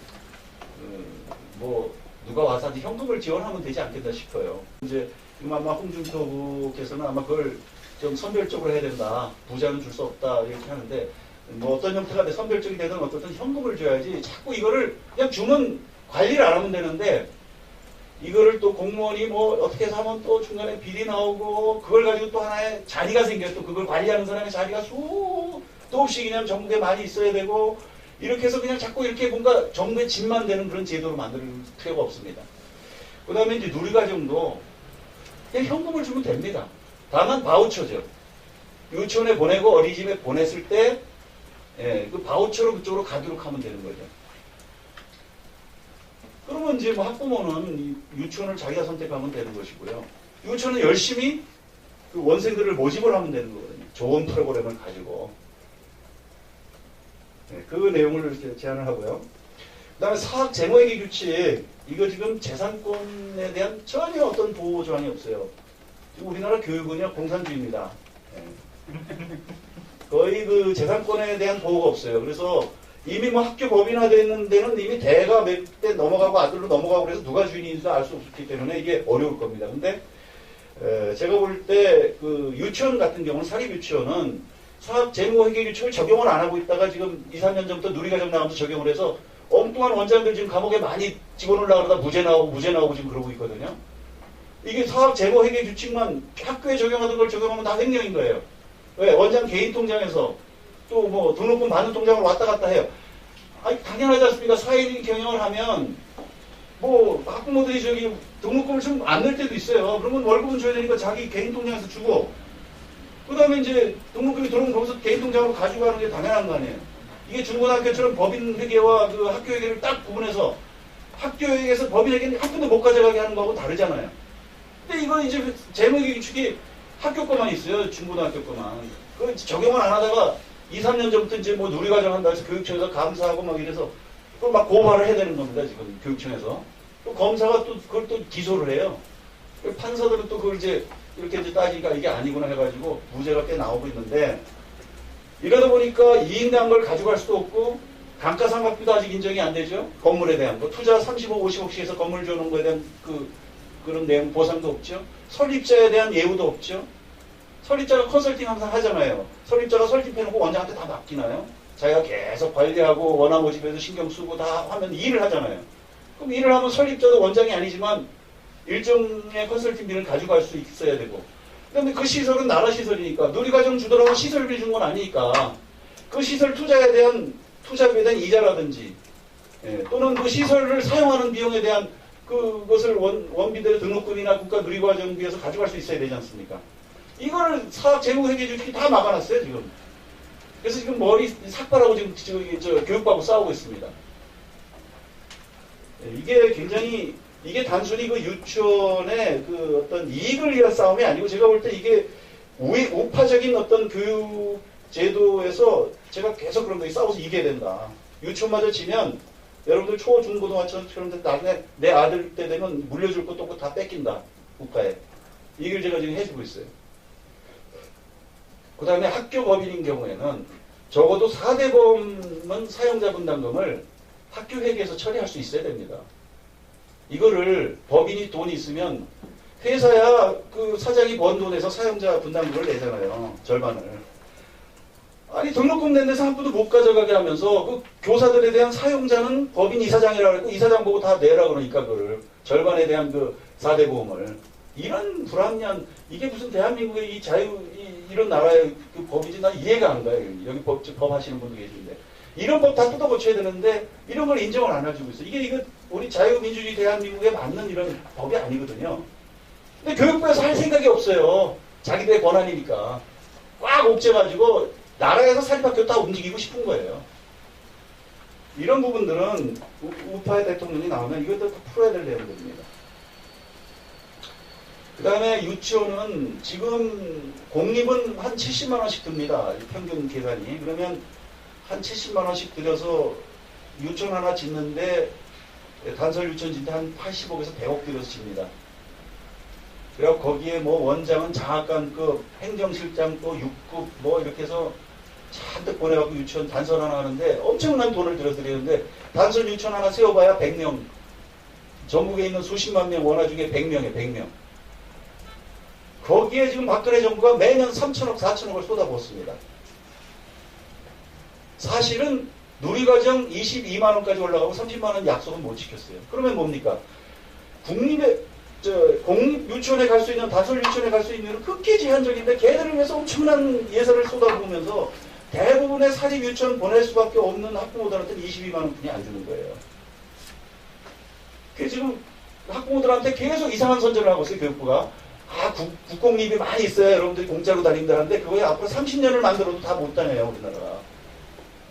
뭐 누가 와서 현금을 지원하면 되지 않겠다 싶어요. 이제 지금 아마 홍준표 후보께서는 아마 그걸 좀 선별적으로 해야 된다. 부자는 줄 수 없다. 이렇게 하는데 뭐 어떤 형태가 돼 선별적이 되든 어떻든 현금을 줘야지 자꾸 이거를 그냥 주면 관리를 안 하면 되는데 이거를 또 공무원이 뭐 어떻게 해서 하면 또 중간에 비리 나오고 그걸 가지고 또 하나의 자리가 생겨요. 또 그걸 관리하는 사람의 자리가 수도 없이 그냥 정부에 많이 있어야 되고 이렇게 해서 그냥 자꾸 이렇게 뭔가 정부의 짐만 되는 그런 제도로 만들 필요가 없습니다. 그 다음에 이제 누리과정도 그냥 현금을 주면 됩니다. 다만 바우처죠. 유치원에 보내고 어린이집에 보냈을 때 그 바우처로 그쪽으로 가도록 하면 되는 거죠. 그러면 이제 뭐 학부모는 유치원을 자기가 선택하면 되는 것이고요. 유치원은 열심히 그 원생들을 모집을 하면 되는 거거든요. 좋은 프로그램을 가지고. 그 내용을 이렇게 제안을 하고요. 그 다음에 사학 재무회계 규칙, 이거 지금 재산권에 대한 전혀 어떤 보호 조항이 없어요. 지금 우리나라 교육은요, 공산주의입니다. 거의 그 재산권에 대한 보호가 없어요. 그래서 이미 뭐 학교 법인화되어 있는 데는 이미 대가 몇 대 넘어가고 아들로 넘어가고 그래서 누가 주인인지도 알 수 없기 때문에 이게 어려울 겁니다. 근데 제가 볼 때 그 유치원 같은 경우는 사립 유치원은 사학 재무회계 규칙을 적용을 안 하고 있다가 지금 2, 3년 전부터 누리과정 나오면서 적용을 해서 엉뚱한 원장들 지금 감옥에 많이 집어넣으려고 그러다 무죄 나오고 지금 그러고 있거든요. 이게 사학 재무회계 규칙만 학교에 적용하던 걸 적용하면 다 횡령인 거예요. 왜? 원장 개인 통장에서 또 뭐 등록금 받는 통장으로 왔다 갔다 해요. 아니, 당연하지 않습니까? 사회인 경영을 하면 뭐 학부모들이 저기 등록금을 좀 안 낼 때도 있어요. 그러면 월급은 줘야 되니까 자기 개인 통장에서 주고 그 다음에 이제 등록금이 들어오면 거기서 개인 통장으로 가지고 가는 게 당연한 거 아니에요. 이게 중고등학교처럼 법인회계와 그 학교회계를 딱 구분해서 학교회계에서 법인회계는 한 푼도 못 가져가게 하는 거하고 다르잖아요. 근데 이건 이제 재무기축이 학교 거만 있어요. 중고등학교 거만. 그 적용을 안 하다가 2, 3년 전부터 이제 뭐 누리과정 한다 해서 교육청에서 감사하고 막 이래서 또 막 고발을 해야 되는 겁니다. 지금 교육청에서. 또 검사가 또 그걸 또 기소를 해요. 판사들은 또 그걸 이제 이렇게 이제 따지니까 이게 아니구나 해가지고 무죄가 꽤 나오고 있는데 이러다 보니까 이익난 걸 가져갈 수도 없고 감가상각비도 아직 인정이 안 되죠. 건물에 대한 거. 투자 30억, 50억씩 해서 건물 주는 거에 대한 그런 내용 보상도 없죠. 설립자에 대한 예우도 없죠. 설립자가 컨설팅 항상 하잖아요. 설립자가 설립해놓고 원장한테 다 맡기나요? 자기가 계속 관리하고 원화 모집에도 신경 쓰고 다 하면 일을 하잖아요. 그럼 일을 하면 설립자도 원장이 아니지만 일정의 컨설팅비를 가져갈 수 있어야 되고 그다음에 그 시설은 나라 시설이니까 누리과정 주더라고 시설비 준 건 아니니까 그 시설 투자에 대한 투자비에 대한 이자라든지 또는 그 시설을 사용하는 비용에 대한 그것을 원비대로 등록금이나 국가 누리과정비에서 가져갈 수 있어야 되지 않습니까? 이거를 사학 재무회계주식이 다 막아놨어요 지금. 그래서 지금 머리 삭발하고 지금 저 교육부하고 싸우고 있습니다. 이게 굉장히 이게 단순히 그 유치원의 그 어떤 이익을 위한 싸움이 아니고 제가 볼 때 이게 우파적인 어떤 교육 제도에서 제가 계속 그런 거에 싸워서 이겨야 된다. 유치원마저 지면 여러분들 초, 중, 고등학교처럼 나중에 내 아들 때 되면 물려줄 것도 없고 다 뺏긴다. 국가에. 이걸 제가 지금 해주고 있어요. 그 다음에 학교 법인인 경우에는 적어도 4대 보험은 사용자 분담금을 학교 회계에서 처리할 수 있어야 됩니다. 이거를 법인이 돈이 있으면 회사야 그 사장이 번 돈에서 사용자 분담금을 내잖아요. 절반을. 아니 등록금 낸 데서 한 푼도 못 가져가게 하면서 그 교사들에 대한 사용자는 법인 이사장이라고 했고 이사장 보고 다 내라 그러니까 그걸 절반에 대한 그 4대 보험을 이런 불합리한 이게 무슨 대한민국의 이 자유 이런 나라의 그 법이지 난 이해가 안 가요. 여기 법 하시는 분도 계신데 이런 법 다 뜯어고쳐야 되는데 이런 걸 인정을 안 해주고 있어. 이거 우리 자유민주주의 대한민국에 맞는 이런 법이 아니거든요. 근데 교육부에서 할 생각이 없어요. 자기들의 권한이니까 꽉 옥죄가지고 나라에서 사립학교 다 움직이고 싶은 거예요. 이런 부분들은 우파의 대통령이 나오면 이것도 풀어야 될 내용들입니다. 그 다음에 유치원은 지금 공립은 한 70만 원씩 듭니다. 평균 계산이. 그러면 한 70만 원씩 들여서 유치원 하나 짓는데 단설 유치원 짓는데 한 80억에서 100억 들여서 짓니다. 그리고 거기에 뭐 원장은 장학관급, 행정실장 또 6급 뭐 이렇게 해서 잔뜩 보내갖고 유치원 단설 하나 하는데 엄청난 돈을 들여드리는데 단설 유치원 하나 세워봐야 100명. 전국에 있는 수십만 명 원화 중에 100명에 100명. 거기에 지금 박근혜 정부가 매년 3천억, 4천억을 쏟아붓습니다. 사실은 누리과정 22만 원까지 올라가고 30만 원 약속은 못 지켰어요. 그러면 뭡니까? 공립 유치원에 갈 수 있는, 단설 유치원에 갈 수 있는 극히 제한적인데 걔들을 위해서 엄청난 예산을 쏟아부으면서 대부분의 사립 유치원 보낼 수밖에 없는 학부모들한테는 22만 원뿐이 안 주는 거예요. 그 지금 학부모들한테 계속 이상한 선전을 하고 있어요, 교육부가. 국공립이 많이 있어요. 여러분들이 공짜로 다닌다 하는데 그거에 앞으로 30년을 만들어도 다 못 다녀요, 우리나라가.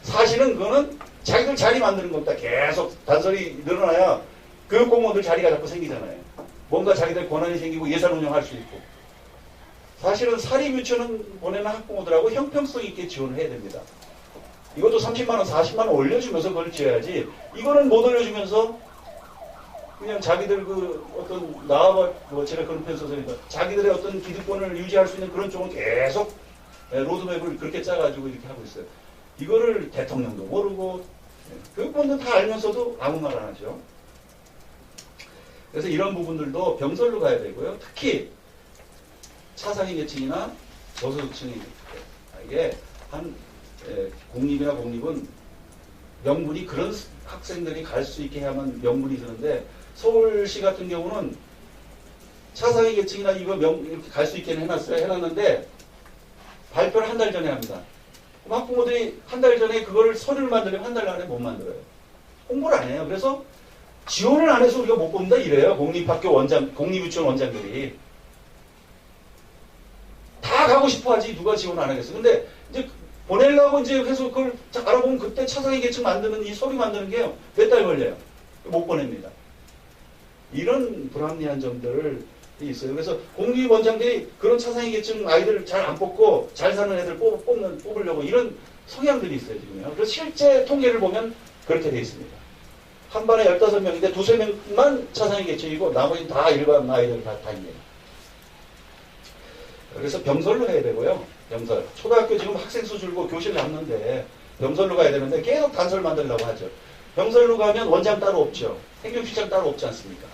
사실은 그거는 자기들 자리 만드는 겁니다. 계속 단설이 늘어나야 교육공무원들 자리가 자꾸 생기잖아요. 뭔가 자기들 권한이 생기고 예산 운영할 수 있고. 사실은 사립유치원 보내는 학부모들하고 형평성 있게 지원을 해야 됩니다. 이것도 30만 원, 40만 원 올려주면서 그걸 지어야지. 이거는 못 올려주면서 그냥 자기들 그 어떤 나와 뭐 제가 그런 편 써서니까 자기들의 어떤 기득권을 유지할 수 있는 그런 쪽은 계속 로드맵을 그렇게 짜가지고 이렇게 하고 있어요. 이거를 대통령도 모르고 교육부는 다 알면서도 아무 말 안 하죠. 그래서 이런 부분들도 병설로 가야 되고요. 특히 차상위 계층이나 저소득층이 이게 한 공립이나 공립은 명분이 그런 학생들이 갈 수 있게 해야만 명분이 드는데 서울시 같은 경우는 차상위 계층이나 이거 이렇게 갈 수 있게 해놨어요. 해놨는데 발표를 한 달 전에 합니다. 그럼 학부모들이 한 달 전에 그거를 서류를 만들려면 한 달 안에 못 만들어요. 홍보를 안 해요. 그래서 지원을 안 해서 우리가 못 본다 이래요. 공립학교 원장, 공립유치원 원장들이. 다 가고 싶어 하지 누가 지원 안 하겠어. 근데 이제 보내려고 이제 해서 그걸 알아보면 그때 차상위 계층 만드는 이 서류 만드는 게 몇 달 걸려요. 못 보냅니다. 이런 불합리한 점들이 있어요. 그래서 공립원장들이 그런 차상위 계층 아이들 잘 안 뽑고 잘 사는 애들 뽑으려고 이런 성향들이 있어요, 지금요. 그래서 실제 통계를 보면 그렇게 돼 있습니다. 한 반에 15명인데 2~3명만 차상위 계층이고 나머지는 다 일반 아이들 다 있네요. 그래서 병설로 해야 되고요. 병설. 초등학교 지금 학생 수 줄고 교실 남는데 병설로 가야 되는데 계속 단설 만들려고 하죠. 병설로 가면 원장 따로 없죠. 행정실장 따로 없지 않습니까?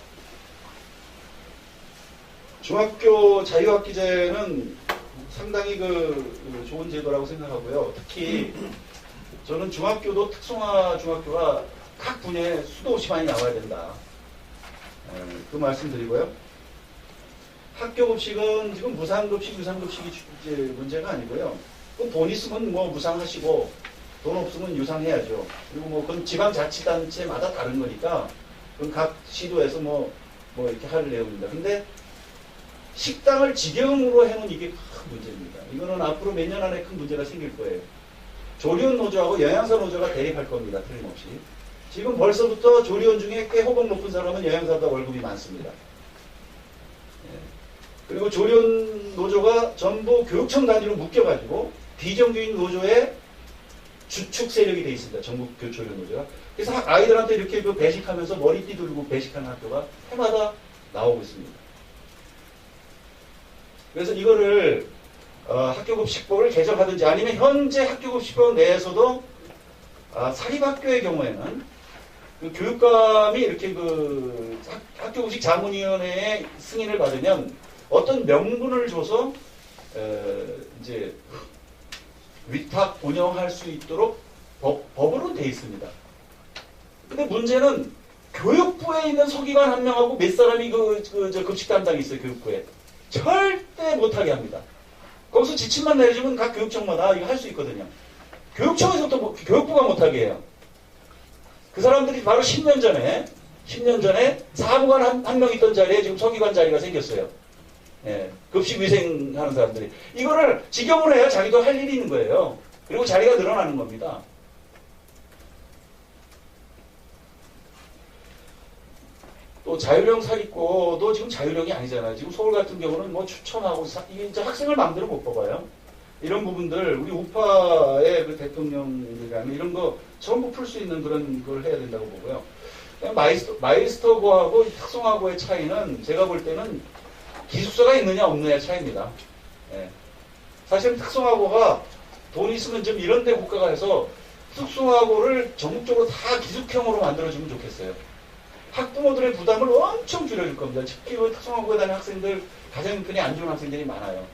중학교 자유학기제는 상당히 좋은 제도라고 생각하고요. 특히 저는 중학교도 특성화 중학교가 각 분야에 수도 없이 많이 나와야 된다. 그 말씀드리고요. 학교 급식은 지금 무상급식, 유상급식이 문제가 아니고요. 그럼 돈 있으면 뭐 무상하시고 돈 없으면 유상해야죠. 그리고 뭐 그건 지방자치단체마다 다른 거니까 그건 각 시도에서 뭐 이렇게 할 내용입니다. 근데 식당을 직영으로 해놓은 이게 큰 문제입니다. 이거는 앞으로 몇 년 안에 큰 문제가 생길 거예요. 조리원 노조하고 영양사 노조가 대립할 겁니다. 틀림없이. 지금 벌써부터 조리원 중에 꽤 호봉 높은 사람은 영양사보다 월급이 많습니다. 그리고 조리원 노조가 전부 교육청 단위로 묶여가지고 비정규직 노조의 주축 세력이 돼 있습니다. 전국 조리원 노조가. 그래서 아이들한테 이렇게 배식하면서 머리띠 들고 배식하는 학교가 해마다 나오고 있습니다. 그래서 이거를 학교급식법을 개정하든지 아니면 현재 학교급식법 내에서도 사립학교의 경우에는 그 교육감이 이렇게 학교급식 자문위원회의 승인을 받으면 어떤 명분을 줘서 이제 위탁 운영할 수 있도록 법으로 돼 있습니다. 근데 문제는 교육부에 있는 서기관 한 명하고 몇 사람이 급식 담당이 있어요. 교육부에. 절대 못하게 합니다. 거기서 지침만 내려주면 각 교육청마다 이거 할 수 있거든요. 교육청에서도 교육부가 못하게 해요. 그 사람들이 바로 10년 전에 사무관 한 명 있던 자리에 지금 서기관 자리가 생겼어요. 예, 급식 위생하는 사람들이. 이거를 직영으로 해야 자기도 할 일이 있는 거예요. 그리고 자리가 늘어나는 겁니다. 또 자율형 사립고도 지금 자율형이 아니잖아요. 지금 서울 같은 경우는 뭐 추천하고 이게 이제 학생을 마음대로 못 뽑아요. 이런 부분들 우리 우파의 그 대통령이라면 이런 거 전부 풀 수 있는 그런 걸 해야 된다고 보고요. 마이스터고하고 특성화고의 차이는 제가 볼 때는 기숙사가 있느냐 없느냐의 차이입니다. 예. 사실은 특성화고가 돈 있으면 좀 이런 데 국가가 해서 특성화고를 전국적으로 다 기숙형으로 만들어주면 좋겠어요. 학부모들의 부담을 엄청 줄여줄 겁니다. 특히 특성화고에 다니는 학생들 가정 형편이 안 좋은 학생들이 많아요.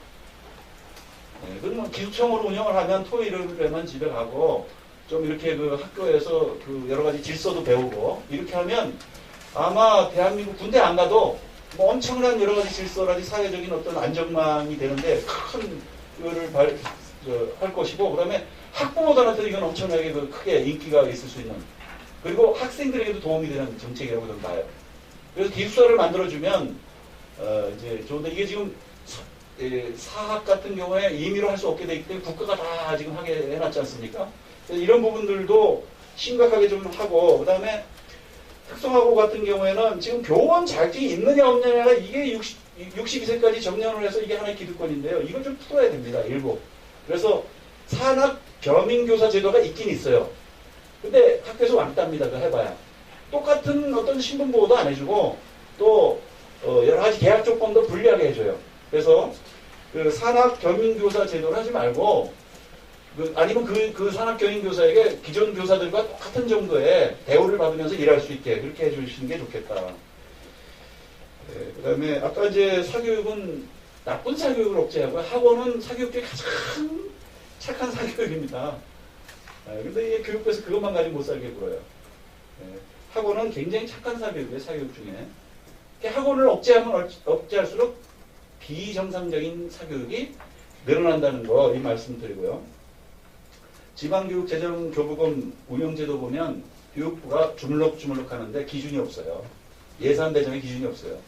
네, 그러면 기숙형으로 운영을 하면 토요일에만 집에 가고 좀 이렇게 학교에서 여러 가지 질서도 배우고 이렇게 하면 아마 대한민국 군대 안 가도 뭐 엄청난 여러 가지 질서라든지 사회적인 어떤 안전망이 되는데 큰 그거를 할 것이고 그다음에 학부모들한테도 이건 엄청나게 크게 인기가 있을 수 있는 그리고 학생들에게도 도움이 되는 정책이라고 저는 봐요. 그래서 기숙사를 만들어주면 이제 좋은데 이게 지금 사학 같은 경우에 임의로 할 수 없게 되기 때문에 국가가 다 지금 하게 해놨지 않습니까? 그래서 이런 부분들도 심각하게 좀 하고 그다음에 특성화고 같은 경우에는 지금 교원 자격이 있느냐 없느냐가 이게 62세까지 정년을 해서 이게 하나의 기득권인데요. 이걸 좀 풀어야 됩니다. 일부. 그래서 산학 겸임교사 제도가 있긴 있어요. 근데 학교에서 왕따입니다. 그거 해봐야. 똑같은 어떤 신분보호도 안 해주고 또 여러 가지 계약 조건도 불리하게 해줘요. 그래서 산학 겸임교사 제도를 하지 말고 아니면 그 산학 겸임교사에게 기존 교사들과 똑같은 정도의 대우를 받으면서 일할 수 있게 그렇게 해주시는 게 좋겠다. 그 다음에 아까 이제 사교육은 나쁜 사교육을 억제하고 학원은 사교육 중에 가장 착한 사교육입니다. 근데 이게 교육부에서 그것만 가지고 못 살게 굴어요. 학원은 굉장히 착한 사교육이에요. 사교육 중에. 학원을 억제하면 억제할수록 비정상적인 사교육이 늘어난다는 거 이 말씀 드리고요. 지방교육재정교부금 운영제도 보면 교육부가 주물럭주물럭 하는데 기준이 없어요. 예산 배정에 기준이 없어요.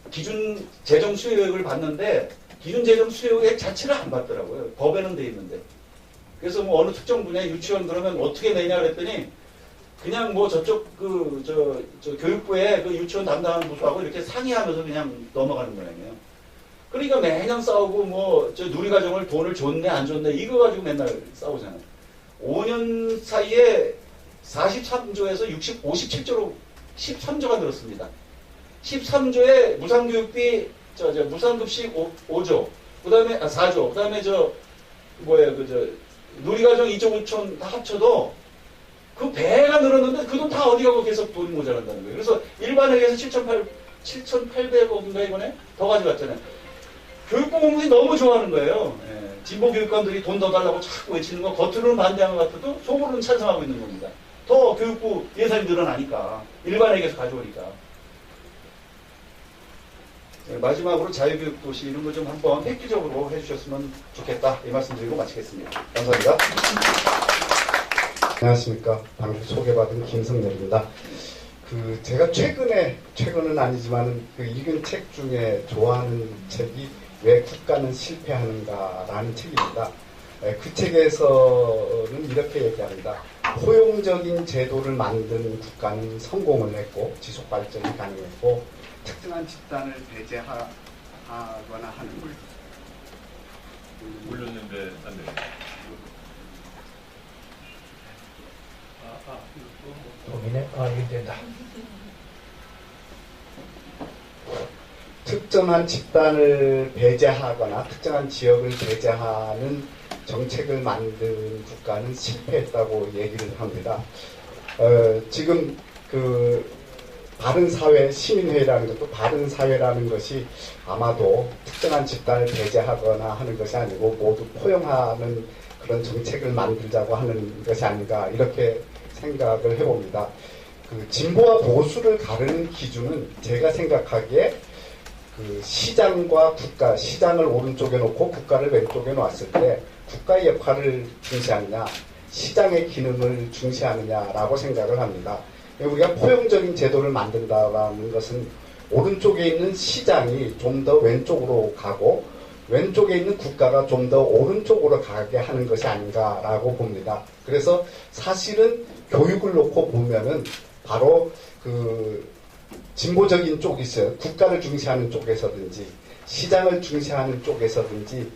기준 재정 수혜액을 받는데 기준재정 수요액 자체를 안 받더라고요. 법에는 돼 있는데. 그래서 뭐 어느 특정 분야 유치원 그러면 어떻게 내냐 그랬더니 그냥 뭐 저쪽 저 교육부에 그 유치원 담당하는 부서하고 이렇게 상의하면서 그냥 넘어가는 거예요. 그러니까 매년 싸우고 뭐 저 누리과정을 돈을 줬네 안 줬네 이거 가지고 맨날 싸우잖아요. 5년 사이에 43조에서 57조로 13조가 늘었습니다. 13조에 무상교육비 무상급식 5조 그다음에 4조 그다음에 누리과정 2조 5천 다 합쳐도 그 배가 늘었는데 그 돈 다 어디 가고 계속 돈이 모자란다는 거예요. 그래서 일반회계에서 7,800억인가 이번에 더 가져갔잖아요. 교육부 공무원이 너무 좋아하는 거예요. 예. 진보 교육관들이 돈 더 달라고 자꾸 외치는 거 겉으로는 반대하는 것 같아도 속으로는 찬성하고 있는 겁니다. 더 교육부 예산이 늘어나니까 일반회계에서 가져오니까. 예, 마지막으로 자유교육도시 이런 거 좀 한번 획기적으로 해주셨으면 좋겠다 이 말씀 드리고 마치겠습니다. 감사합니다. 안녕하십니까. 방금 소개받은 김성렬입니다. 제가 최근은 아니지만 읽은 책 중에 좋아하는 책이 왜 국가는 실패하는가라는 책입니다. 그 책에서는 이렇게 얘기합니다. 포용적인 제도를 만든 국가는 성공을 했고 지속 발전이 가능했고 특정한 집단을 배제하거나 하는 올렸는데 안 돼요. 도민의 이거 된다. 특정한 집단을 배제하거나 특정한 지역을 배제하는 정책을 만든 국가는 실패했다고 얘기를 합니다. 지금 바른사회 시민회의라는 것도 바른사회라는 것이 아마도 특정한 집단을 배제하거나 하는 것이 아니고 모두 포용하는 그런 정책을 만들자고 하는 것이 아닌가 이렇게 생각을 해봅니다. 진보와 보수를 가르는 기준은 제가 생각하기에 시장과 국가, 시장을 오른쪽에 놓고 국가를 왼쪽에 놓았을 때 국가의 역할을 중시하느냐, 시장의 기능을 중시하느냐라고 생각을 합니다. 우리가 포용적인 제도를 만든다라는 것은 오른쪽에 있는 시장이 좀 더 왼쪽으로 가고 왼쪽에 있는 국가가 좀 더 오른쪽으로 가게 하는 것이 아닌가라고 봅니다. 그래서 사실은 교육을 놓고 보면은 바로 진보적인 쪽이 있어요. 국가를 중시하는 쪽에서든지 시장을 중시하는 쪽에서든지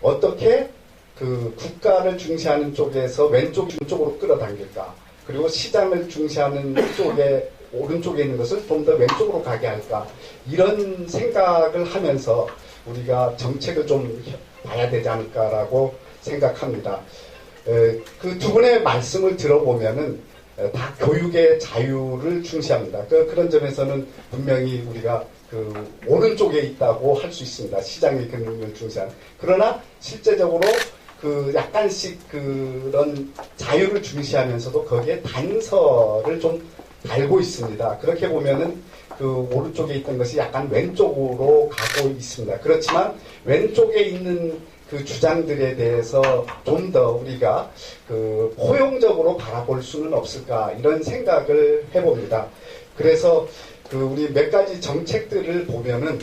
어떻게 국가를 중시하는 쪽에서 왼쪽으로 끌어당길까? 그리고 시장을 중시하는 쪽에 오른쪽에 있는 것을 좀 더 왼쪽으로 가게 할까? 이런 생각을 하면서 우리가 정책을 좀 봐야 되지 않을까라고 생각합니다. 두 분의 말씀을 들어보면은 다 교육의 자유를 중시합니다. 그런 점에서는 분명히 우리가 오른쪽에 있다고 할 수 있습니다. 시장의 기능을 중시하는. 그러나 실제적으로 약간씩 그런 자유를 중시하면서도 거기에 단서를 좀 달고 있습니다. 그렇게 보면은 오른쪽에 있던 것이 약간 왼쪽으로 가고 있습니다. 그렇지만 왼쪽에 있는 주장들에 대해서 좀 더 우리가 포용적으로 바라볼 수는 없을까 이런 생각을 해봅니다. 그래서 우리 몇 가지 정책들을 보면은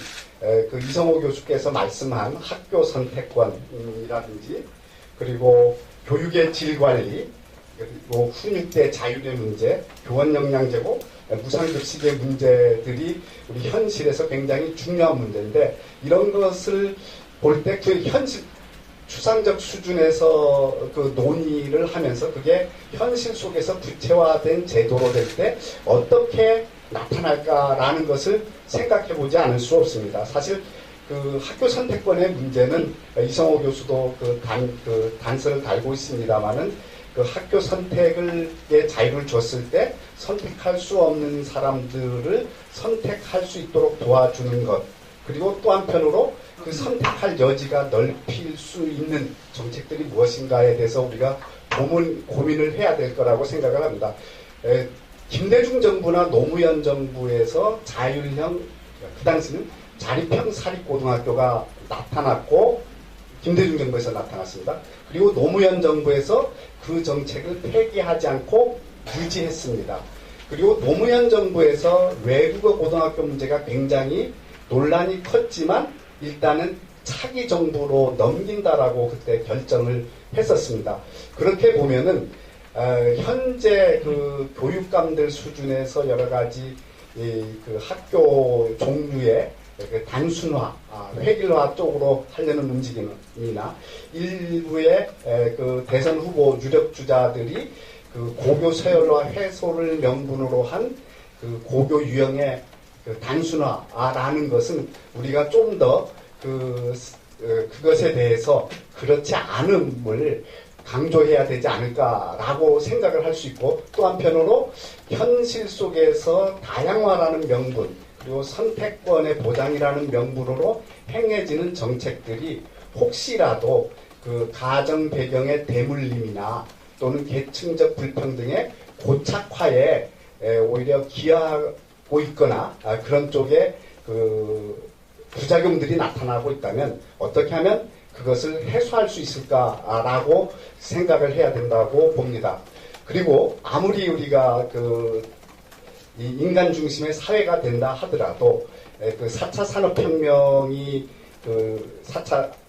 이성호 교수께서 말씀한 학교 선택권이라든지 그리고 교육의 질 관리 그리고 훈육대 자율의 문제, 교원 역량 제고, 무상급식의 문제들이 우리 현실에서 굉장히 중요한 문제인데 이런 것을 볼 때 현실 추상적 수준에서 논의를 하면서 그게 현실 속에서 구체화된 제도로 될 때 어떻게 나타날까라는 것을 생각해 보지 않을 수 없습니다. 사실 학교 선택권의 문제는 이성호 교수도 단서를 달고 있습니다만은 학교 선택의 자유를 줬을 때 선택할 수 없는 사람들을 선택할 수 있도록 도와주는 것 그리고 또 한편으로 선택할 여지가 넓힐 수 있는 정책들이 무엇인가에 대해서 우리가 고민을 해야 될 거라고 생각을 합니다. 김대중 정부나 노무현 정부에서 자율형 그 당시는 자립형 사립고등학교가 나타났고 김대중 정부에서 나타났습니다. 그리고 노무현 정부에서 그 정책을 폐기하지 않고 유지했습니다. 그리고 노무현 정부에서 외국어 고등학교 문제가 굉장히 논란이 컸지만 일단은 차기 정부로 넘긴다라고 그때 결정을 했었습니다. 그렇게 보면은 현재 그 교육감들 수준에서 여러 가지 그 학교 종류의 그 단순화, 획일화 쪽으로 하려는 움직임이나 일부의 그 대선 후보 유력 주자들이 그 고교 서열화 해소를 명분으로 한 그 고교 유형의 그 단순화라는 것은 우리가 좀 더 그것에 대해서 그렇지 않음을 강조해야 되지 않을까라고 생각을 할 수 있고, 또 한편으로 현실 속에서 다양화라는 명분 그리고 선택권의 보장이라는 명분으로 행해지는 정책들이 혹시라도 그 가정 배경의 대물림이나 또는 계층적 불평등의 고착화에 오히려 기여하고 있거나 그런 쪽에 그 부작용들이 나타나고 있다면 어떻게 하면 그것을 해소할 수 있을까라고 생각을 해야 된다고 봅니다. 그리고 아무리 우리가 이 인간 중심의 사회가 된다 하더라도 그 4차 산업혁명이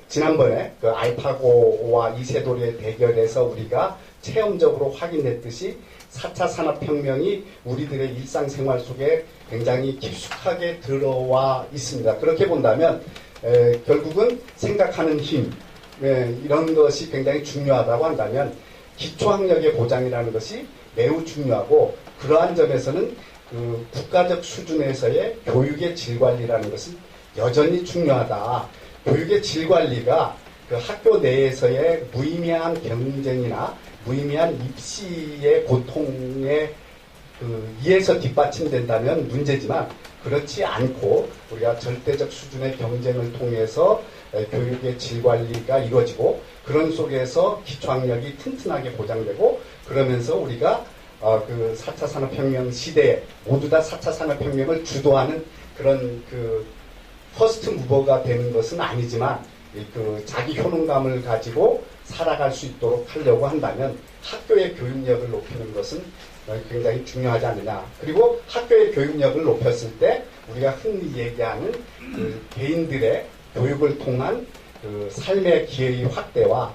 지난번에 그 알파고와 이세돌의 대결에서 우리가 체험적으로 확인했듯이 4차 산업혁명이 우리들의 일상생활 속에 굉장히 깊숙하게 들어와 있습니다. 그렇게 본다면 결국은 생각하는 힘, 이런 것이 굉장히 중요하다고 한다면 기초학력의 보장이라는 것이 매우 중요하고, 그러한 점에서는 그 국가적 수준에서의 교육의 질관리라는 것은 여전히 중요하다. 교육의 질관리가 그 학교 내에서의 무의미한 경쟁이나 무의미한 입시의 고통에 이에서 뒷받침된다면 문제지만, 그렇지 않고 우리가 절대적 수준의 경쟁을 통해서 교육의 질관리가 이루어지고, 그런 속에서 기초학력이 튼튼하게 보장되고, 그러면서 우리가 그 4차 산업혁명 시대에 모두 다 4차 산업혁명을 주도하는 그런 그 퍼스트 무버가 되는 것은 아니지만 그 자기 효능감을 가지고 살아갈 수 있도록 하려고 한다면 학교의 교육력을 높이는 것은 굉장히 중요하지 않느냐. 그리고 학교의 교육력을 높였을 때 우리가 흔히 얘기하는 그 개인들의 교육을 통한 그 삶의 기회의 확대와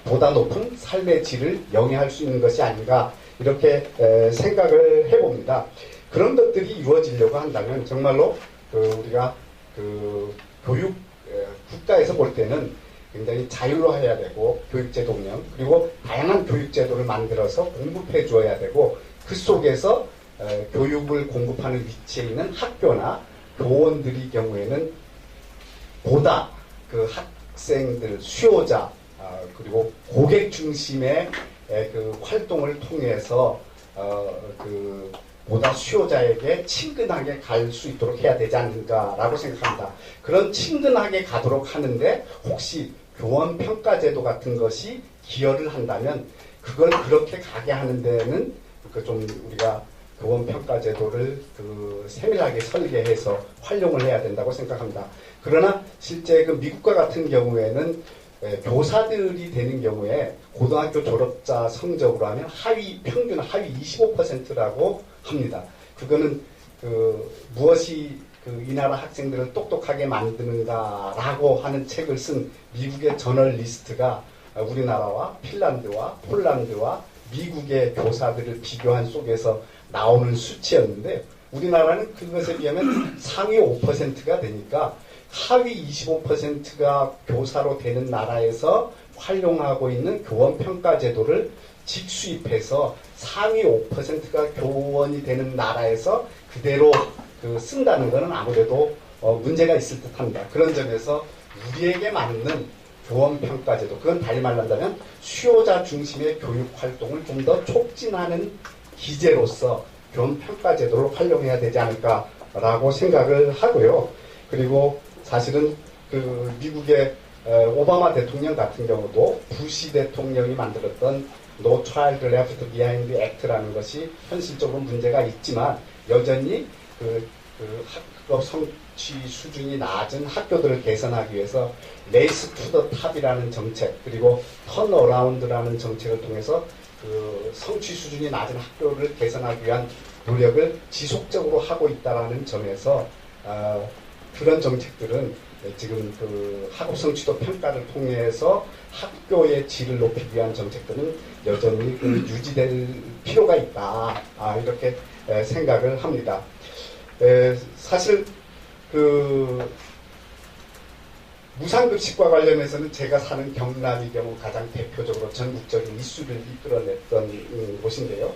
보다 높은 삶의 질을 영위할 수 있는 것이 아닌가, 이렇게 생각을 해봅니다. 그런 것들이 이루어지려고 한다면 정말로 우리가 교육 국가에서 볼 때는 굉장히 자율로 해야 되고, 교육제도 운영 그리고 다양한 교육제도를 만들어서 공급해 주어야 되고, 그 속에서 교육을 공급하는 위치에 있는 학교나 교원들의 경우에는 보다 그 학생들, 수요자 그리고 고객 중심의 그 활동을 통해서 보다 수요자에게 친근하게 갈 수 있도록 해야 되지 않는가라고 생각합니다. 그런 친근하게 가도록 하는데 혹시 교원 평가제도 같은 것이 기여를 한다면, 그걸 그렇게 가게 하는 데는 좀 우리가 교원 평가제도를 세밀하게 설계해서 활용을 해야 된다고 생각합니다. 그러나 실제 그 미국과 같은 경우에는 교사들이 되는 경우에 고등학교 졸업자 성적으로 하면 평균 하위 25%라고 합니다. 그거는 무엇이 이 나라 학생들을 똑똑하게 만드는가라고 하는 책을 쓴 미국의 저널리스트가 우리나라와 핀란드와 폴란드와 미국의 교사들을 비교한 속에서 나오는 수치였는데, 우리나라는 그것에 비하면 상위 5%가 되니까 하위 25%가 교사로 되는 나라에서 활용하고 있는 교원 평가 제도를 직수입해서 상위 5%가 교원이 되는 나라에서 그대로 쓴다는 것은 아무래도 문제가 있을 듯합니다. 그런 점에서 우리에게 맞는 교원 평가 제도, 그건 달리 말한다면 수요자 중심의 교육 활동을 좀 더 촉진하는 기제로서 교원 평가 제도를 활용해야 되지 않을까라고 생각을 하고요. 그리고 사실은 미국의 오바마 대통령 같은 경우도 부시 대통령이 만들었던 No Child Left Behind Act라는 것이 현실적으로 문제가 있지만, 여전히 학급 성취 수준이 낮은 학교들을 개선하기 위해서 레이스 투 더 탑이라는 정책, 그리고 턴 어라운드라는 정책을 통해서 성취 수준이 낮은 학교를 개선하기 위한 노력을 지속적으로 하고 있다는 점에서 그런 정책들은 지금 그 학업 성취도 평가를 통해서 학교의 질을 높이기 위한 정책들은 여전히 그 유지될 필요가 있다. 이렇게 생각을 합니다. 사실 그 무상급식과 관련해서는 제가 사는 경남의 경우 가장 대표적으로 전국적인 이슈를 이끌어냈던 곳인데요.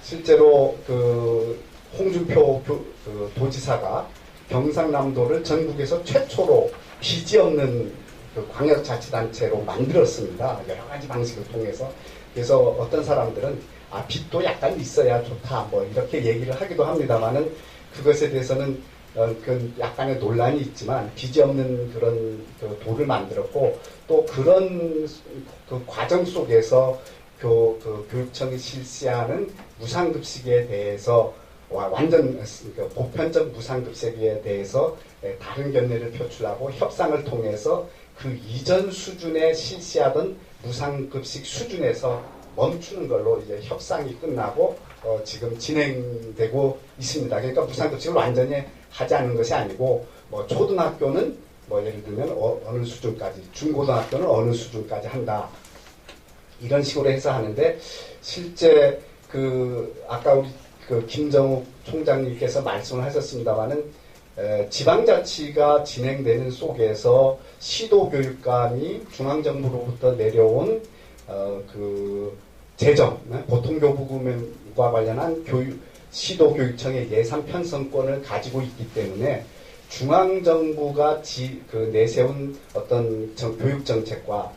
실제로 그 홍준표 그 도지사가 경상남도를 전국에서 최초로 빚이 없는 그 광역자치단체로 만들었습니다. 여러 가지 방식을 통해서. 그래서 어떤 사람들은 빚도 약간 있어야 좋다 뭐 이렇게 얘기를 하기도 합니다만은 그것에 대해서는 그 약간의 논란이 있지만 빚이 없는 그런 그 도를 만들었고 또 그런 그 과정 속에서 교육청이 실시하는 무상급식에 대해서 완전 보편적 무상급식에 대해서 다른 견해를 표출하고 협상을 통해서 그 이전 수준에 실시하던 무상급식 수준에서 멈추는 걸로 이제 협상이 끝나고 지금 진행되고 있습니다. 그러니까 무상급식을 완전히 하지 않는 것이 아니고 뭐 초등학교는 뭐 예를 들면 어느 수준까지, 중고등학교는 어느 수준까지 한다. 이런 식으로 해서 하는데 실제 그 아까 우리 그 김정욱 총장님께서 말씀을 하셨습니다마는 지방자치가 진행되는 속에서 시도교육감이 중앙정부로부터 내려온 그 재정, 보통교부금과 관련한 시도교육청의 예산 편성권을 가지고 있기 때문에 중앙정부가 내세운 어떤 교육정책과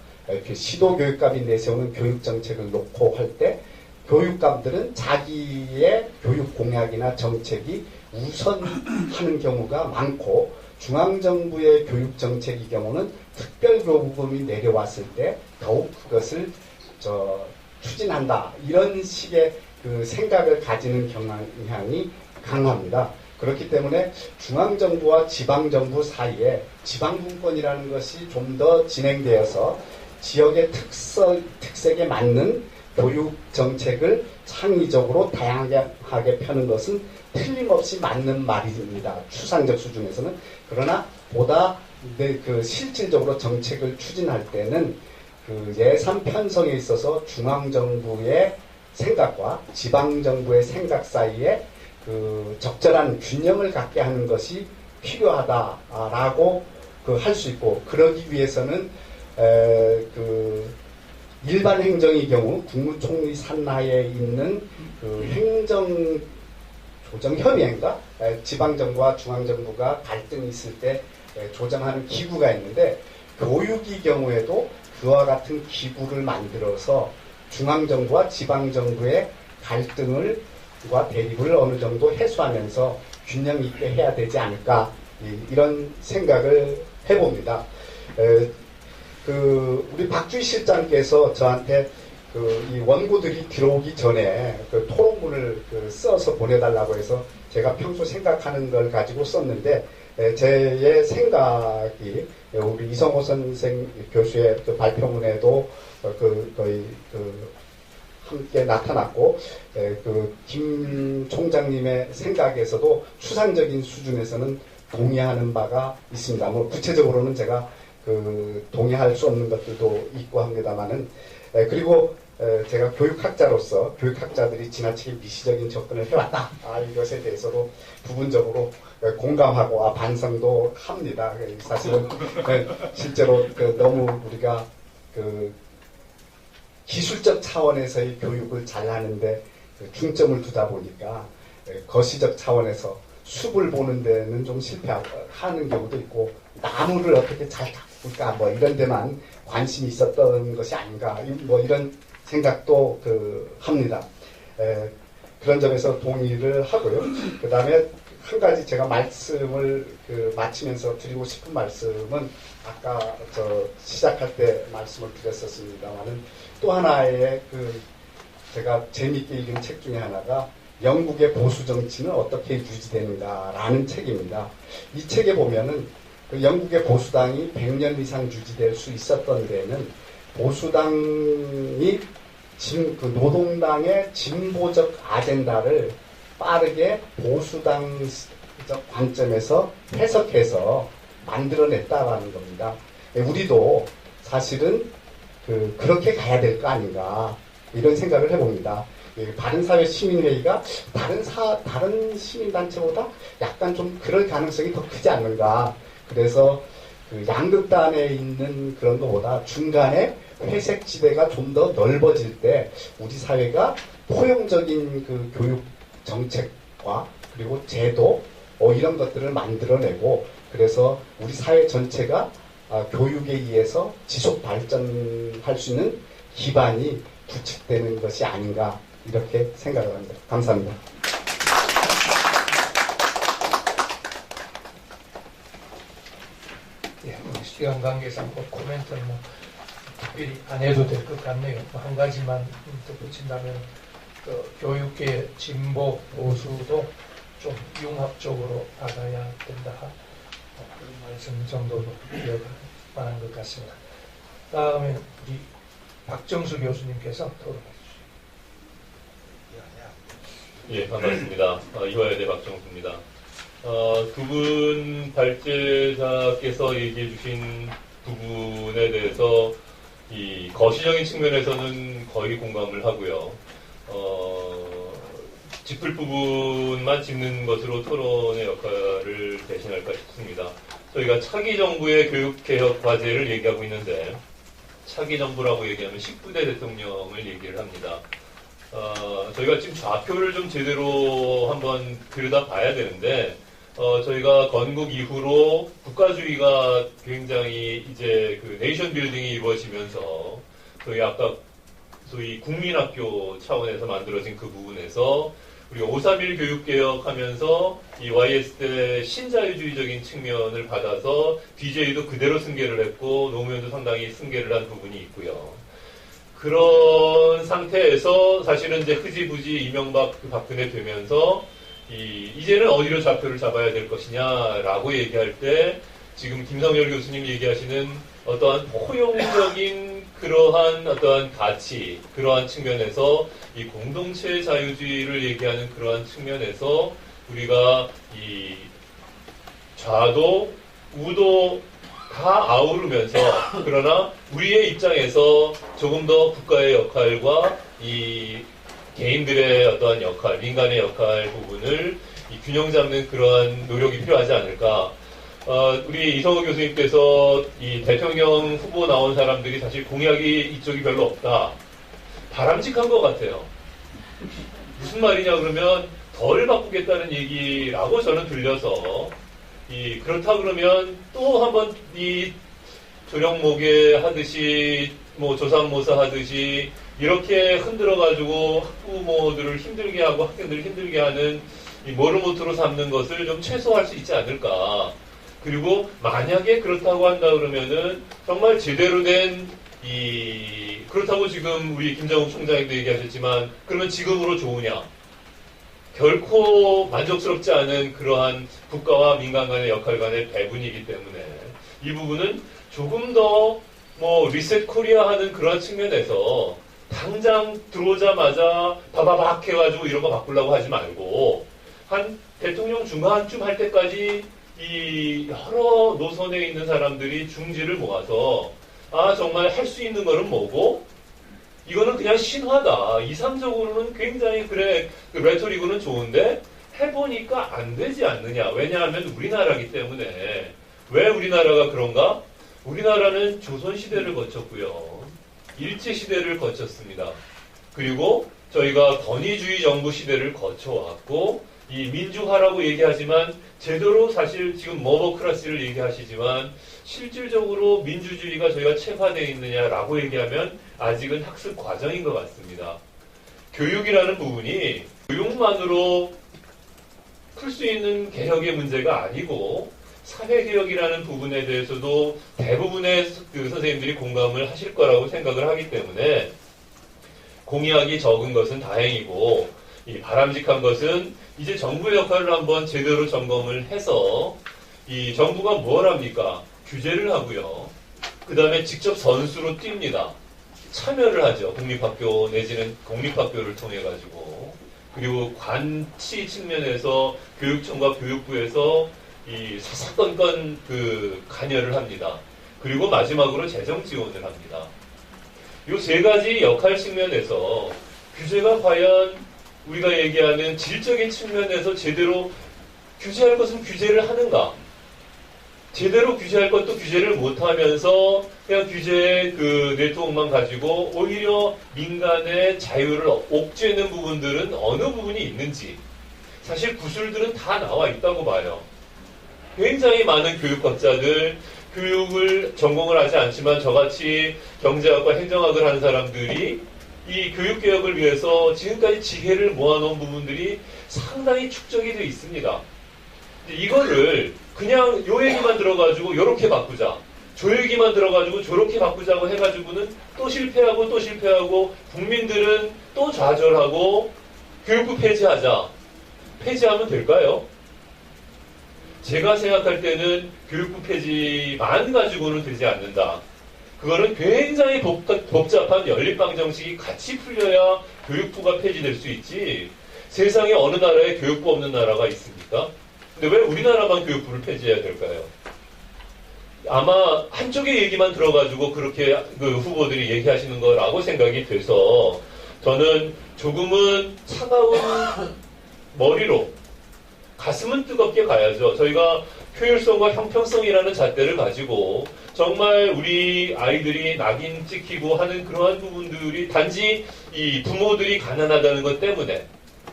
시도교육감이 내세우는 교육정책을 놓고 할 때 교육감들은 자기의 교육 공약이나 정책이 우선하는 경우가 많고 중앙정부의 교육정책의 경우는 특별교부금이 내려왔을 때 더욱 그것을 추진한다. 이런 식의 그 생각을 가지는 경향이 강합니다. 그렇기 때문에 중앙정부와 지방정부 사이에 지방분권이라는 것이 좀 더 진행되어서 지역의 특색에 맞는 교육 정책을 창의적으로 다양하게 펴는 것은 틀림없이 맞는 말입니다. 추상적 수준에서는. 그러나 보다 그 실질적으로 정책을 추진할 때는 그 예산 편성에 있어서 중앙정부의 생각과 지방정부의 생각 사이에 그 적절한 균형을 갖게 하는 것이 필요하다라고 할 수 있고, 그러기 위해서는 그 일반 행정의 경우 국무총리 산하에 있는 그 행정조정협의회인가 지방정부와 중앙정부가 갈등이 있을 때 조정하는 기구가 있는데, 교육의 경우에도 그와 같은 기구를 만들어서 중앙정부와 지방정부의 갈등과 대립을 어느 정도 해소하면서 균형 있게 해야 되지 않을까, 이런 생각을 해봅니다. 우리 박주희 실장께서 저한테 이 원고들이 들어오기 전에 그 토론문을 써서 보내달라고 해서 제가 평소 생각하는 걸 가지고 썼는데, 제 생각이 우리 이성호 선생 교수의 그 발표문에도 거의 함께 나타났고, 김 총장님의 생각에서도 추상적인 수준에서는 동의하는 바가 있습니다. 뭐 구체적으로는 제가 동의할 수 없는 것들도 있고 합니다만은, 그리고 제가 교육학자로서 교육학자들이 지나치게 미시적인 접근을 해왔다. 이것에 대해서도 부분적으로 공감하고 반성도 합니다. 사실은 실제로 너무 우리가 기술적 차원에서의 교육을 잘하는데 중점을 두다 보니까 거시적 차원에서 숲을 보는 데는 좀 실패하는 경우도 있고, 나무를 어떻게 잘 가꿀까 뭐 이런 데만 관심이 있었던 것이 아닌가, 뭐 이런 생각도 합니다. 그런 점에서 동의를 하고요. 그 다음에 한 가지 제가 말씀을 마치면서 드리고 싶은 말씀은, 아까 시작할 때 말씀을 드렸었습니다만은, 또 하나의 제가 재미있게 읽은 책 중에 하나가 영국의 보수 정치는 어떻게 유지되는가라는 책입니다. 이 책에 보면은 영국의 보수당이 100년 이상 유지될 수 있었던 데에는 보수당이 노동당의 진보적 아젠다를 빠르게 보수당 관점에서 해석해서 만들어냈다라는 겁니다. 우리도 사실은 그렇게 가야 될 거 아닌가 이런 생각을 해봅니다. 바른사회 시민회의가 다른 시민단체보다 약간 좀 그럴 가능성이 더 크지 않는가. 그래서 양극단에 있는 그런 것보다 중간에 회색 지대가 좀 더 넓어질 때 우리 사회가 포용적인 교육 정책과 그리고 제도 이런 것들을 만들어내고 그래서 우리 사회 전체가 교육에 의해서 지속 발전할 수 있는 기반이 구축되는 것이 아닌가 이렇게 생각을 합니다. 감사합니다. 예, 시간 관계상 코멘트는 특별히 안 해도 될 것 같네요. 한 가지만 덧붙인다면 교육계 진보 보수도 좀 융합적으로 나가야 된다. 그런 말씀 정도로 기억할 만한 것 같습니다. 다음에 우리 박정수 교수님께서 토론해 주시죠. 예, 반갑습니다. 이화여대 박정수입니다. 두 분 발제자께서 얘기해 주신 부분에 대해서 이 거시적인 측면에서는 거의 공감을 하고요. 짚을 부분만 짚는 것으로 토론의 역할을 대신할까 싶습니다. 저희가 차기 정부의 교육개혁 과제를 얘기하고 있는데 차기 정부라고 얘기하면 19대 대통령을 얘기를 합니다. 저희가 지금 좌표를 좀 제대로 한번 들여다 봐야 되는데 저희가 건국 이후로 국가주의가 굉장히 이제 네이션 빌딩이 이루어지면서 저희 아까 소위 국민학교 차원에서 만들어진 그 부분에서 우리가 5.31 교육개혁하면서 이 YS 때 신자유주의적인 측면을 받아서 DJ도 그대로 승계를 했고 노무현도 상당히 승계를 한 부분이 있고요. 그런 상태에서 사실은 이제 흐지부지 이명박 박근혜 되면서 이제는 어디로 좌표를 잡아야 될 것이냐라고 얘기할 때 지금 김성열 교수님 얘기하시는 어떠한 포용적인 그러한 어떠한 가치, 그러한 측면에서 이 공동체 자유주의를 얘기하는 그러한 측면에서 우리가 이 좌도 우도 다 아우르면서 그러나 우리의 입장에서 조금 더 국가의 역할과 이 개인들의 어떠한 역할, 민간의 역할 부분을 이 균형 잡는 그러한 노력이 필요하지 않을까. 우리 이성호 교수님께서 이 대통령 후보 나온 사람들이 사실 공약이 이쪽이 별로 없다. 바람직한 것 같아요. 무슨 말이냐 그러면 덜 바꾸겠다는 얘기라고 저는 들려서 그렇다 그러면 또 한번 이 조령모계 하듯이 뭐 조삼모사 하듯이 이렇게 흔들어가지고 학부모들을 힘들게 하고 학생들을 힘들게 하는 이 모르모토로 삼는 것을 좀 최소화할 수 있지 않을까. 그리고 만약에 그렇다고 한다 그러면은 정말 제대로 된 그렇다고 지금 우리 김정욱 총장님도 얘기하셨지만 그러면 지금으로 좋으냐? 결코 만족스럽지 않은 그러한 국가와 민간 간의 역할 간의 배분이기 때문에 이 부분은 조금 더 뭐 리셋 코리아 하는 그런 측면에서 당장 들어오자마자 바바박 해가지고 이런 거 바꾸려고 하지 말고 한 대통령 중간쯤 할 때까지 이 여러 노선에 있는 사람들이 중지를 모아서 정말 할 수 있는 거는 뭐고 이거는 그냥 신화다. 이상적으로는 굉장히 그래 레토릭은 좋은데 해보니까 안 되지 않느냐. 왜냐하면 우리나라기 때문에. 왜 우리나라가 그런가? 우리나라는 조선시대를 거쳤고요. 일제시대를 거쳤습니다. 그리고 저희가 권위주의 정부 시대를 거쳐왔고 이 민주화라고 얘기하지만 제대로 사실 지금 머버크라시를 얘기하시지만 실질적으로 민주주의가 저희가 체화되어 있느냐라고 얘기하면 아직은 학습 과정인 것 같습니다. 교육이라는 부분이 교육만으로 풀 수 있는 개혁의 문제가 아니고 사회개혁이라는 부분에 대해서도 대부분의 선생님들이 공감을 하실 거라고 생각을 하기 때문에 공약이 적은 것은 다행이고 이 바람직한 것은 이제 정부의 역할을 한번 제대로 점검을 해서 이 정부가 뭘 합니까? 규제를 하고요. 그 다음에 직접 선수로 뜁니다. 참여를 하죠. 국립학교 내지는 공립학교를 통해 가지고 그리고 관치 측면에서 교육청과 교육부에서 이 사사건건 관여를 합니다. 그리고 마지막으로 재정 지원을 합니다. 이 세 가지 역할 측면에서 규제가 과연 우리가 얘기하는 질적인 측면에서 제대로 규제할 것은 규제를 하는가? 제대로 규제할 것도 규제를 못하면서 그냥 규제의 네트워크만 가지고 오히려 민간의 자유를 옥죄는 부분들은 어느 부분이 있는지 사실 구술들은 다 나와 있다고 봐요. 굉장히 많은 교육학자들, 교육을 전공을 하지 않지만 저같이 경제학과 행정학을 하는 사람들이 이 교육개혁을 위해서 지금까지 지혜를 모아놓은 부분들이 상당히 축적이 되어 있습니다. 이거를 그냥 요 얘기만 들어가지고 요렇게 바꾸자, 저 얘기만 들어가지고 저렇게 바꾸자고 해가지고는 또 실패하고 또 실패하고 국민들은 또 좌절하고 교육부 폐지하자. 폐지하면 될까요? 제가 생각할 때는 교육부 폐지만 가지고는 되지 않는다. 그거는 굉장히 복잡한 연립방 정식이 같이 풀려야 교육부가 폐지될 수 있지. 세상에 어느 나라에 교육부 없는 나라가 있습니까? 근데 왜 우리나라만 교육부를 폐지해야 될까요? 아마 한쪽의 얘기만 들어가지고 그렇게 후보들이 얘기하시는 거라고 생각이 돼서 저는 조금은 차가운 머리로 가슴은 뜨겁게 가야죠. 저희가 효율성과 형평성이라는 잣대를 가지고 정말 우리 아이들이 낙인 찍히고 하는 그러한 부분들이 단지 이 부모들이 가난하다는 것 때문에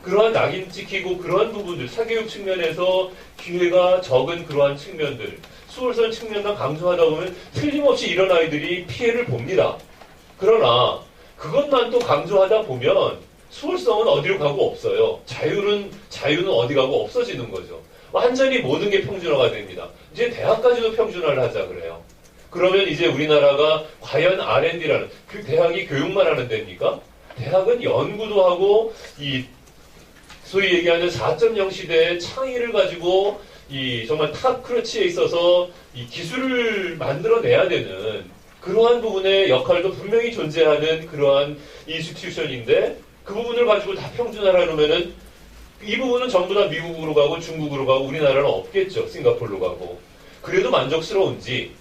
그러한 낙인 찍히고 그러한 부분들, 사교육 측면에서 기회가 적은 그러한 측면들, 수월성 측면만 강조하다 보면 틀림없이 이런 아이들이 피해를 봅니다. 그러나 그것만 또 강조하다 보면 수월성은 어디로 가고 없어요. 자유는 어디 가고 없어지는 거죠. 완전히 모든 게 평준화가 됩니다. 이제 대학까지도 평준화를 하자 그래요. 그러면 이제 우리나라가 과연 R&D라는 그 대학이 교육만 하는 데입니까? 대학은 연구도 하고 이 소위 얘기하는 4.0 시대의 창의를 가지고 이 정말 탑 크러치에 있어서 이 기술을 만들어내야 되는 그러한 부분의 역할도 분명히 존재하는 그러한 인스티튜션인데 그 부분을 가지고 다 평준화를 하려면은 이 부분은 전부 다 미국으로 가고 중국으로 가고 우리나라는 없겠죠. 싱가포르로 가고. 그래도 만족스러운지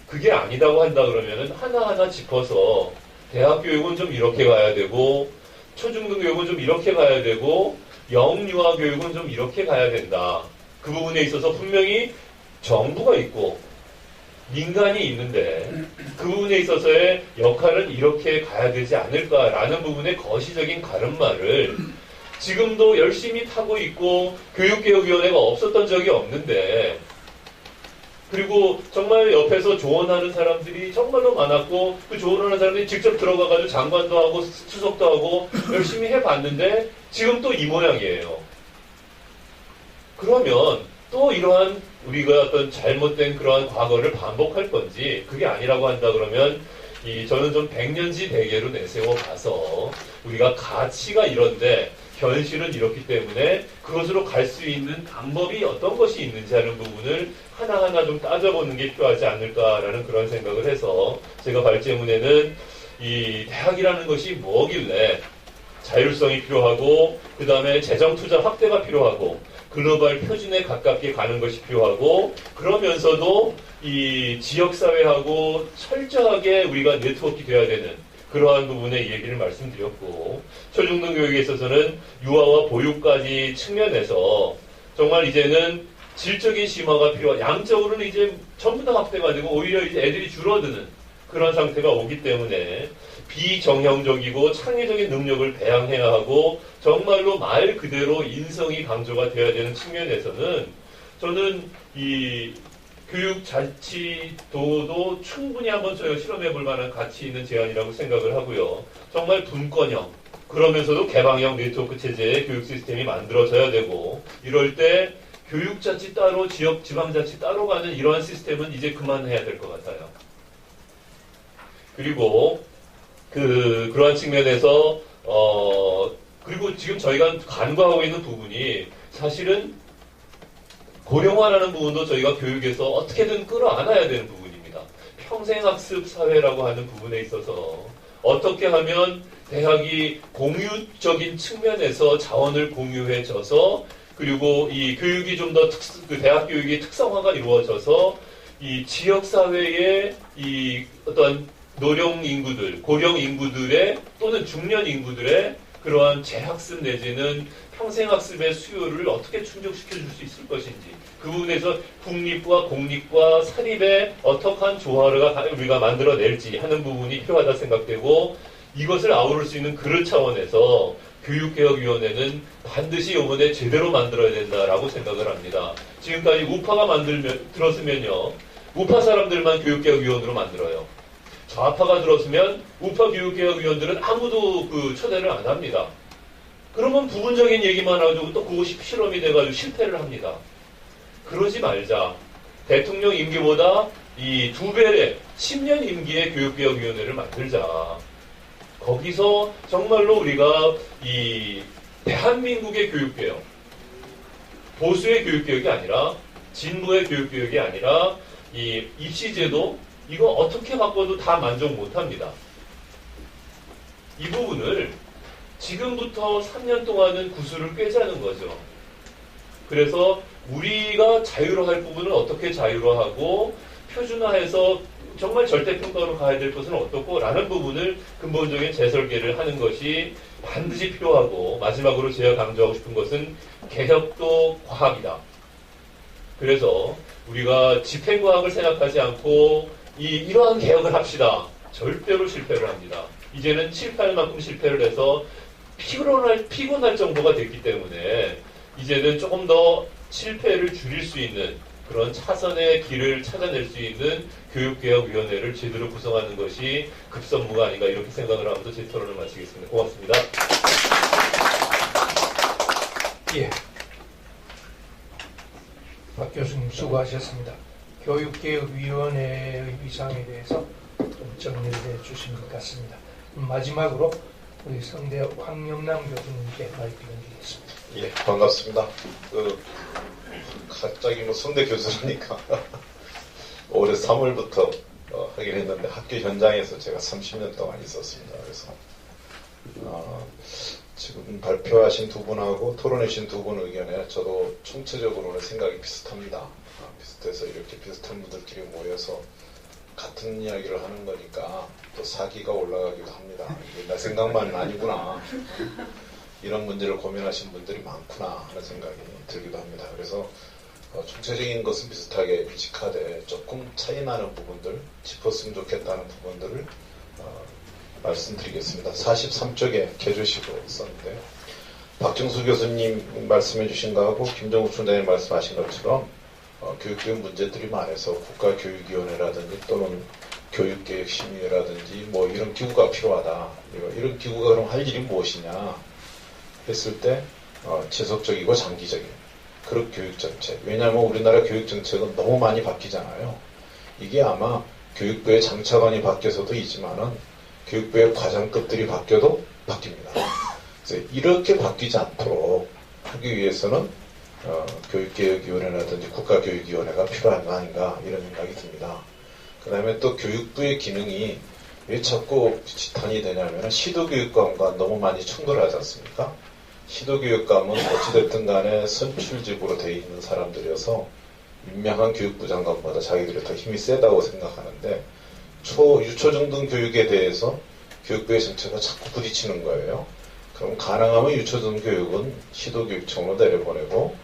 그게 아니다고 한다 그러면은 하나하나 짚어서 대학 교육은 좀 이렇게 가야 되고 초중등 교육은 좀 이렇게 가야 되고 영유아 교육은 좀 이렇게 가야 된다. 그 부분에 있어서 분명히 정부가 있고 민간이 있는데 그 부분에 있어서의 역할은 이렇게 가야 되지 않을까라는 부분의 거시적인 가름말을 지금도 열심히 타고 있고 교육개혁위원회가 없었던 적이 없는데 그리고 정말 옆에서 조언하는 사람들이 정말로 많았고 그 조언하는 사람들이 직접 들어가가지고 장관도 하고 수석도 하고 열심히 해봤는데 지금 또 이 모양이에요. 그러면 또 이러한 우리가 어떤 잘못된 그러한 과거를 반복할 건지 그게 아니라고 한다 그러면 저는 좀 백년지 대계로 내세워 봐서 우리가 가치가 이런데 현실은 이렇기 때문에 그것으로 갈 수 있는 방법이 어떤 것이 있는지 하는 부분을 하나하나 좀 따져보는 게 필요하지 않을까라는 그런 생각을 해서 제가 발제문에는 이 대학이라는 것이 뭐길래 자율성이 필요하고 그 다음에 재정 투자 확대가 필요하고 글로벌 표준에 가깝게 가는 것이 필요하고 그러면서도 이 지역사회하고 철저하게 우리가 네트워크가 돼야 되는 그러한 부분의 얘기를 말씀드렸고 초중등 교육에 있어서는 유아와 보육까지 측면에서 정말 이제는 질적인 심화가 양적으로는 이제 전부 다 확대가 되고 오히려 이제 애들이 줄어드는 그런 상태가 오기 때문에 비정형적이고 창의적인 능력을 배양해야 하고 정말로 말 그대로 인성이 강조가 되어야 되는 측면에서는 저는 이 교육 자치도도 충분히 한번 저희가 실험해 볼 만한 가치 있는 제안이라고 생각을 하고요. 정말 분권형 그러면서도 개방형 네트워크 체제의 교육 시스템이 만들어져야 되고 이럴 때 교육자치 따로 지방자치 따로 가는 이러한 시스템은 이제 그만해야 될 것 같아요. 그리고 그러한 측면에서 그리고 지금 저희가 간과하고 있는 부분이 사실은 고령화라는 부분도 저희가 교육에서 어떻게든 끌어안아야 되는 부분입니다. 평생학습 사회라고 하는 부분에 있어서 어떻게 하면 대학이 공유적인 측면에서 자원을 공유해줘서 그리고 이 교육이 좀 더 대학 교육이 특성화가 이루어져서 이 지역 사회의 이 어떤 노령 인구들, 고령 인구들의 또는 중년 인구들의 그러한 재학습 내지는 평생학습의 수요를 어떻게 충족시켜 줄 수 있을 것인지 그 부분에서 국립과 공립과 사립의 어떠한 조화를 우리가 만들어낼지 하는 부분이 필요하다 생각되고 이것을 아우를 수 있는 그런 차원에서 교육개혁위원회는 반드시 이번에 제대로 만들어야 된다라고 생각을 합니다. 지금까지 우파가 들었으면요. 우파 사람들만 교육개혁위원으로 만들어요. 좌파가 들었으면 우파 교육개혁위원들은 아무도 초대를 안 합니다. 그러면 부분적인 얘기만 하고 또 그것이 실험이 돼가지고 실패를 합니다. 그러지 말자. 대통령 임기보다 이 2배의 10년 임기의 교육개혁위원회를 만들자. 거기서 정말로 우리가 이 대한민국의 교육개혁, 보수의 교육개혁이 아니라 진보의 교육개혁이 아니라 이 입시제도 이거 어떻게 바꿔도 다 만족 못합니다. 이 부분을 지금부터 3년 동안은 구슬을 꿰자는 거죠. 그래서 우리가 자유로할 부분은 어떻게 자유로하고 표준화해서 정말 절대평가로 가야 될 것은 어떻고 라는 부분을 근본적인 재설계를 하는 것이 반드시 필요하고 마지막으로 제가 강조하고 싶은 것은 개혁도 과학이다. 그래서 우리가 집행과학을 생각하지 않고 이러한 개혁을 합시다. 절대로 실패를 합니다. 이제는 실패할 만큼 실패를 해서 피곤할 정도가 됐기 때문에 이제는 조금 더 실패를 줄일 수 있는 그런 차선의 길을 찾아낼 수 있는 교육개혁위원회를 제대로 구성하는 것이 급선무가 아닌가 이렇게 생각을 하면서 제 토론을 마치겠습니다. 고맙습니다. 예. 박 교수님 수고하셨습니다. 교육개혁위원회의 위상에 대해서 좀 정리를 해주신 것 같습니다. 마지막으로 우리 성대 황영남 교수님께 마이크를 드리겠습니다. 예, 반갑습니다. 갑자기 성대 교수라니까 올해 3월부터 하긴 했는데 학교 현장에서 제가 30년 동안 있었습니다. 그래서 지금 발표하신 두 분하고 토론해주신 두 분 의견에 저도 총체적으로는 생각이 비슷합니다. 비슷해서 이렇게 비슷한 분들끼리 모여서 같은 이야기를 하는 거니까 또 사기가 올라가기도 합니다. 이게 내 생각만 아니구나. 이런 문제를 고민하신 분들이 많구나 하는 생각이 들기도 합니다. 그래서 총체적인 것은 비슷하게 인식하되 조금 차이 나는 부분들, 짚었으면 좋겠다는 부분들을 말씀드리겠습니다. 43쪽에 개조식으로 썼는데 박정수 교수님 말씀해 주신 거하고 김정욱 총장님 말씀하신 것처럼 교육교육 문제들이 많아서 국가교육위원회라든지 또는 교육개혁심의회라든지 뭐 이런 기구가 필요하다. 이런 기구가 그럼 할 일이 무엇이냐 했을 때 지속적이고 장기적인 그런 교육정책. 왜냐하면 우리나라 교육정책은 너무 많이 바뀌잖아요. 이게 아마 교육부의 장차관이 바뀌어서도 있지만은 교육부의 과장급들이 바뀌어도 바뀝니다. 그래서 이렇게 바뀌지 않도록 하기 위해서는 교육개혁위원회라든지 국가교육위원회가 필요한 거 아닌가 이런 생각이 듭니다. 그 다음에 또 교육부의 기능이 왜 자꾸 지탄이 되냐면 시도교육감과 너무 많이 충돌하지 않습니까? 시도교육감은 어찌됐든 간에 선출직으로 돼 있는 사람들이어서 임명한 교육부 장관보다 자기들이 더 힘이 세다고 생각하는데 유초중등 교육에 대해서 교육부의 정책과 자꾸 부딪히는 거예요. 그럼 가능하면 유초중등 교육은 시도교육청으로 내려보내고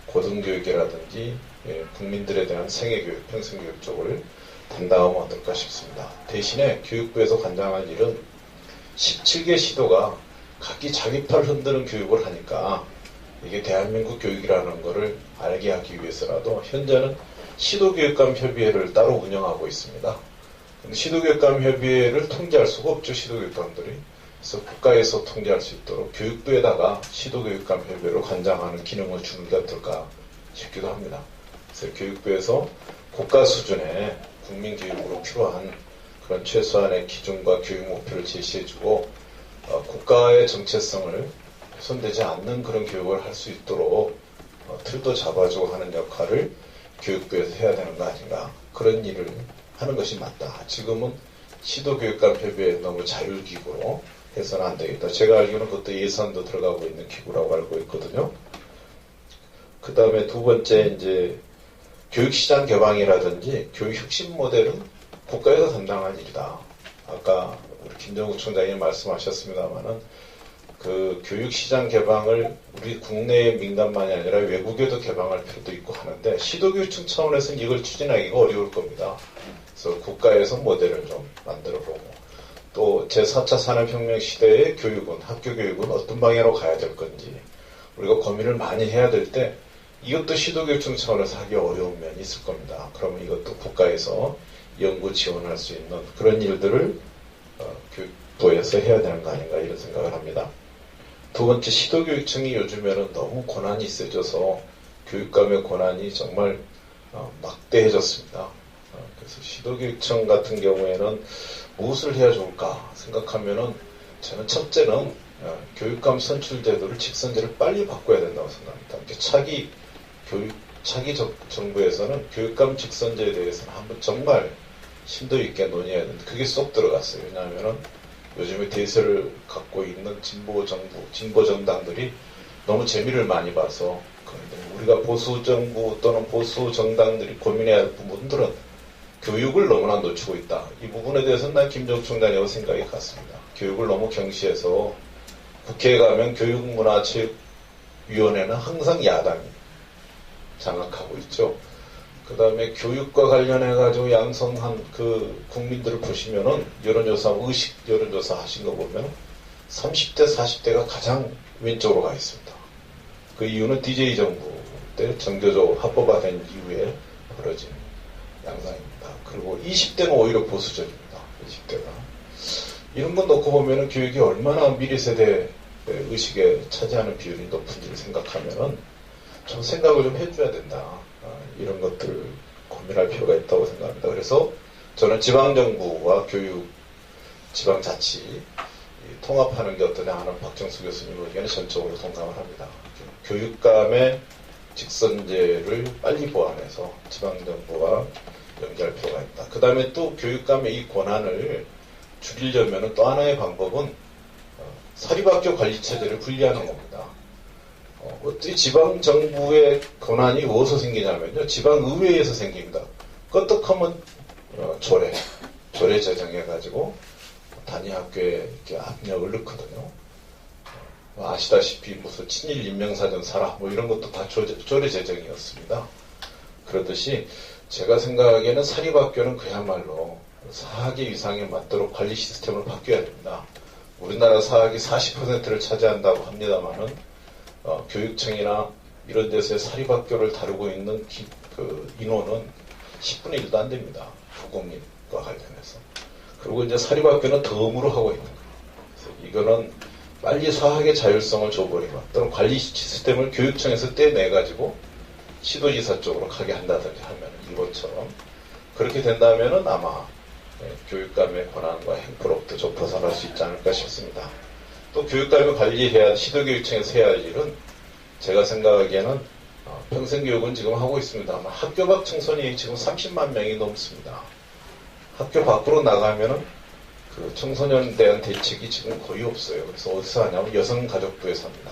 고등교육이라든지 국민들에 대한 생애교육, 평생교육 쪽을 담당하면 어떨까 싶습니다. 대신에 교육부에서 관장할 일은 17개 시도가 각기 자기 팔 흔드는 교육을 하니까 이게 대한민국 교육이라는 것을 알게 하기 위해서라도 현재는 시도교육감 협의회를 따로 운영하고 있습니다. 시도교육감 협의회를 통제할 수가 없죠, 시도교육감들이. 그래서 국가에서 통제할 수 있도록 교육부에다가 시도교육감 협의회를 관장하는 기능을 주는 게 어떨까 싶기도 합니다. 그래서 교육부에서 국가 수준의 국민교육으로 필요한 그런 최소한의 기준과 교육 목표를 제시해주고 국가의 정체성을 훼손되지 않는 그런 교육을 할 수 있도록 틀도 잡아주고 하는 역할을 교육부에서 해야 되는 거 아닌가. 그런 일을 하는 것이 맞다. 지금은 시도교육감 협의회 너무 자율기구로 해서는 안 되겠다. 제가 알기로는 그것도 예산도 들어가고 있는 기구라고 알고 있거든요. 그 다음에 두 번째 이제 교육시장 개방이라든지 교육 혁신 모델은 국가에서 담당할 일이다. 아까 우리 김정국 총장님 말씀하셨습니다만은 그 교육시장 개방을 우리 국내 민간만이 아니라 외국에도 개방할 필요도 있고 하는데 시도교육청 차원에서는 이걸 추진하기가 어려울 겁니다. 그래서 국가에서 모델을 좀 만들어보고 또 제4차 산업혁명 시대의 교육은 학교 교육은 어떤 방향으로 가야 될 건지 우리가 고민을 많이 해야 될 때 이것도 시도교육청 차원에서 하기 어려운 면이 있을 겁니다. 그러면 이것도 국가에서 연구 지원할 수 있는 그런 일들을 교육부에서 해야 되는 거 아닌가 이런 생각을 합니다. 두 번째, 시도교육청이 요즘에는 너무 권한이 세져서 교육감의 권한이 정말 막대해졌습니다. 그래서 시도교육청 같은 경우에는 무엇을 해야 좋을까 생각하면은 저는 첫째는 교육감 선출 제도를 직선제를 빨리 바꿔야 된다고 생각합니다. 차기 정부에서는 교육감 직선제에 대해서는 한번 정말 심도 있게 논의해야 되는데 그게 쏙 들어갔어요. 왜냐하면은 요즘에 대세를 갖고 있는 진보 정당들이 너무 재미를 많이 봐서 그런데 우리가 보수 정부 또는 보수 정당들이 고민해야 할 부분들은 교육을 너무나 놓치고 있다. 이 부분에 대해서는 난 김정국 총장이라고 생각이 같습니다. 교육을 너무 경시해서 국회에 가면 교육문화체육위원회는 항상 야당이 장악하고 있죠. 그 다음에 교육과 관련해가지고 양성한 그 국민들을 보시면은 의식 여론조사 하신 거 보면 30대, 40대가 가장 왼쪽으로 가 있습니다. 그 이유는 DJ 정부 때 정교조 합법화된 이후에 벌어진 양상입니다. 그리고 20대는 오히려 보수적입니다. 20대가. 이런 거 놓고 보면은 교육이 얼마나 미래 세대 의식에 차지하는 비율이 높은지를 생각하면은 좀 생각을 좀 해줘야 된다. 이런 것들을 고민할 필요가 있다고 생각합니다. 그래서 저는 지방정부와 교육, 지방자치 통합하는 게 어떠냐 하는 박정수 교수님 의견에 전적으로 동감을 합니다. 교육감의 직선제를 빨리 보완해서 지방정부와 연계할 필요가 있다. 그 다음에 또 교육감의 이 권한을 줄이려면 또 하나의 방법은 사립학교 관리체제를 분리하는 겁니다. 어떻게 지방정부의 권한이 어디서 생기냐면요. 지방의회에서 생깁니다. 껐떡하면 조례 제정해가지고 단위학교에 이렇게 압력을 넣거든요. 아시다시피 무슨 친일 인명사전 사라 뭐 이런 것도 다 조례 제정이었습니다. 그러듯이 제가 생각하기에는 사립학교는 그야말로 사학의 위상에 맞도록 관리 시스템을 바뀌어야 됩니다. 우리나라 사학이 40%를 차지한다고 합니다만은 교육청이나 이런 데서의 사립학교를 다루고 있는 그 인원은 10분의 1도 안 됩니다. 부공립과 관련해서. 그리고 이제 사립학교는 덤으로 하고 있는 거예요. 그래서 이거는 빨리 사학의 자율성을 줘버리고 또는 관리 시스템을 교육청에서 떼내가지고 시도지사 쪽으로 가게 한다든지 하면 일본처럼 그렇게 된다면은 아마 교육감의 권한과 행포로부터 좀 벗어날 수 있지 않을까 싶습니다. 또 교육감이 관리해야 시도교육청에서 해야 할 일은 제가 생각하기에는 평생교육은 지금 하고 있습니다만 학교 밖 청소년이 지금 30만 명이 넘습니다. 학교 밖으로 나가면은 그 청소년에 대한 대책이 지금 거의 없어요. 그래서 어디서 하냐면 여성가족부에서 합니다.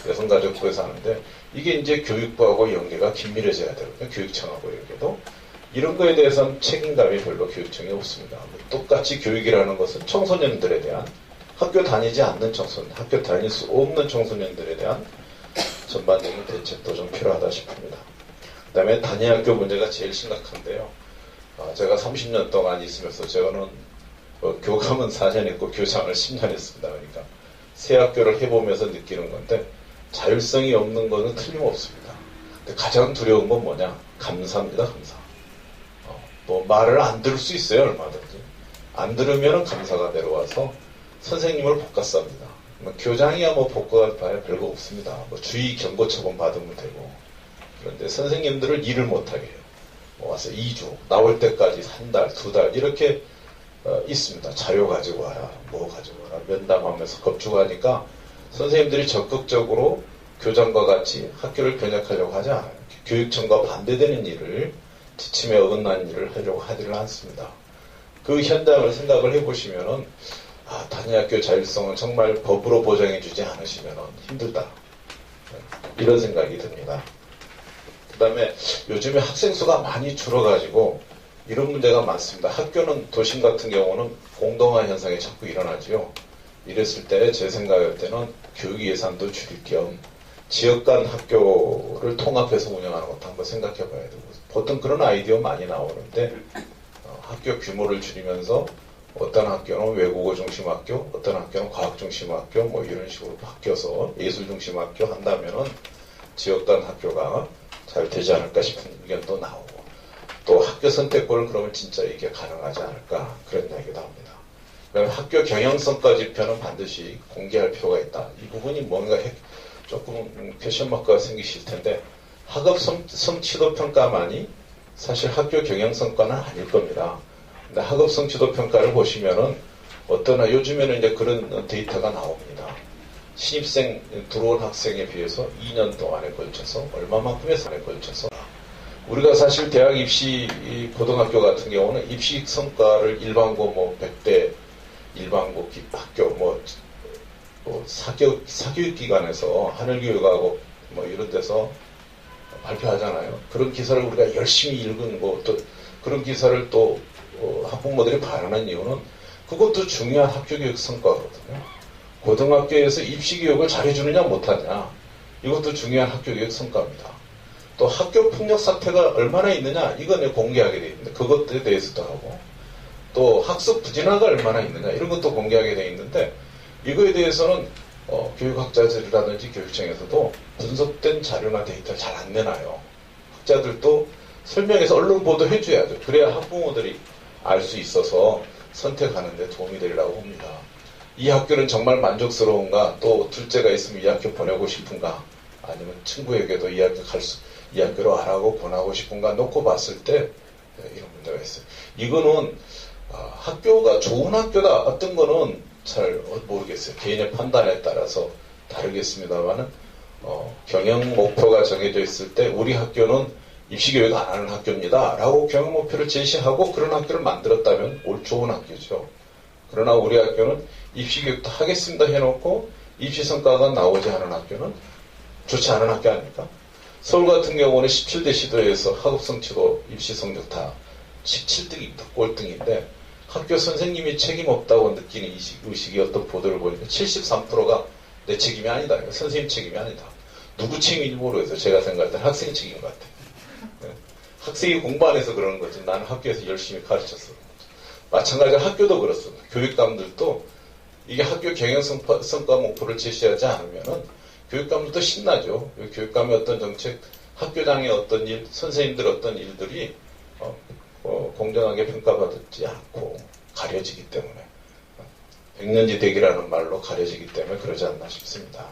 여성가족부에서 하는데 이게 이제 교육부하고 연계가 긴밀해져야 되거든요. 교육청하고 연계도. 이런 거에 대해서는 책임감이 별로 교육청에 없습니다. 똑같이 교육이라는 것은 청소년들에 대한 학교 다니지 않는 청소년, 학교 다닐 수 없는 청소년들에 대한 전반적인 대책도 좀 필요하다 싶습니다. 그 다음에 단위학교 문제가 제일 심각한데요. 제가 30년 동안 있으면서 저는 교감은 4년 했고 교장을 10년 했습니다. 그러니까 새 학교를 해보면서 느끼는 건데 자율성이 없는 것은 틀림없습니다. 근데 가장 두려운 건 뭐냐? 감사입니다. 감사. 뭐 말을 안 들을 수 있어요. 얼마든지. 안 들으면 감사가 내려와서 선생님을 볶았습니다. 교장이야 뭐 볶아갈 바에 별거 없습니다. 뭐 주의 경고 처분 받으면 되고. 그런데 선생님들을 일을 못하게 해요. 와서 2주, 나올 때까지 1달, 2달 이렇게 있습니다. 자료 가지고 와라, 뭐 가지고 와라, 면담하면서 겁주가니까 선생님들이 적극적으로 교장과 같이 학교를 변혁하려고 하지 않아요. 교육청과 반대되는 일을, 지침에 어긋난 일을 하려고 하지를 않습니다. 그 현장을 생각을 해보시면은 단위학교 자율성은 정말 법으로 보장해주지 않으시면 힘들다. 이런 생각이 듭니다. 그 다음에 요즘에 학생 수가 많이 줄어가지고 이런 문제가 많습니다. 학교는 도심 같은 경우는 공동화 현상이 자꾸 일어나지요. 이랬을 때 제 생각할 때는 교육 예산도 줄일 겸 지역 간 학교를 통합해서 운영하는 것도 한번 생각해 봐야 되고, 보통 그런 아이디어 많이 나오는데 학교 규모를 줄이면서 어떤 학교는 외국어 중심 학교, 어떤 학교는 과학 중심 학교, 뭐 이런 식으로 바뀌어서 예술 중심 학교 한다면은 지역 간 학교가 잘 되지 않을까 싶은 의견도 나오고, 또 학교 선택권을 그러면 진짜 이게 가능하지 않을까, 그런 이야기도 합니다. 그다음에 학교 경영성과 지표는 반드시 공개할 필요가 있다. 이 부분이 뭔가 조금 퀘션마크가 생기실 텐데, 학업 성취도 평가만이 사실 학교 경영성과는 아닐 겁니다. 근데 학업 성취도 평가를 보시면은 요즘에는 이제 그런 데이터가 나옵니다. 신입생 들어온 학생에 비해서 2년 동안에 걸쳐서 얼마만큼의 시간에 걸쳐서, 우리가 사실 대학 입시 고등학교 같은 경우는 입시 성과를 일반고 뭐 100대 일반고 학교 사교육기관에서 하늘교육하고 뭐 이런 데서 발표하잖아요. 그런 기사를 우리가 열심히 읽은 또 그런 기사를 또 학부모들이 바라는 이유는 그것도 중요한 학교교육 성과거든요. 고등학교에서 입시교육을 잘해주느냐 못하느냐, 이것도 중요한 학교교육 성과입니다. 또 학교 폭력 사태가 얼마나 있느냐, 이건 공개하게 되어 있는데 그것들에 대해서도 하고, 또 학습 부진화가 얼마나 있느냐, 이런 것도 공개하게 되어 있는데, 이거에 대해서는 교육학자들이라든지 교육청에서도 분석된 자료나 데이터를 잘 안 내놔요. 학자들도 설명해서 언론 보도해줘야죠. 그래야 학부모들이 알 수 있어서 선택하는 데 도움이 되리라고 봅니다. 이 학교는 정말 만족스러운가, 또 둘째가 있으면 이 학교 보내고 싶은가, 아니면 친구에게도 이 학교로 하라고 보내고 싶은가 놓고 봤을 때 이런 문제가 있어요. 이거는 학교가 좋은 학교다, 어떤 거는 잘 모르겠어요. 개인의 판단에 따라서 다르겠습니다만은 경영 목표가 정해져 있을 때 우리 학교는 입시교육 안 하는 학교입니다 라고 경영 목표를 제시하고 그런 학교를 만들었다면 좋은 학교죠. 그러나 우리 학교는 입시교육도 하겠습니다 해놓고 입시성과가 나오지 않은 학교는 좋지 않은 학교 아닙니까? 서울 같은 경우는 17대 시도에서 학업성취도 입시성적 다 17등입니다. 꼴등인데 학교 선생님이 책임 없다고 느끼는 의식이 어떤 보도를 보니까 73%가 내 책임이 아니다. 선생님 책임이 아니다. 누구 책임인지 모르겠어요. 제가 생각할 때 학생 책임인 것 같아요. 학생이 공부 안 해서 그러는 거지. 나는 학교에서 열심히 가르쳤어. 마찬가지로 학교도 그렇습니다. 교육감들도 이게 학교 경영성과 목표를 제시하지 않으면은 교육감들도 신나죠. 교육감의 어떤 정책, 학교장의 어떤 일, 선생님들 어떤 일들이 공정하게 평가받지 않고 가려지기 때문에, 백년지 대기라는 말로 가려지기 때문에 그러지 않나 싶습니다.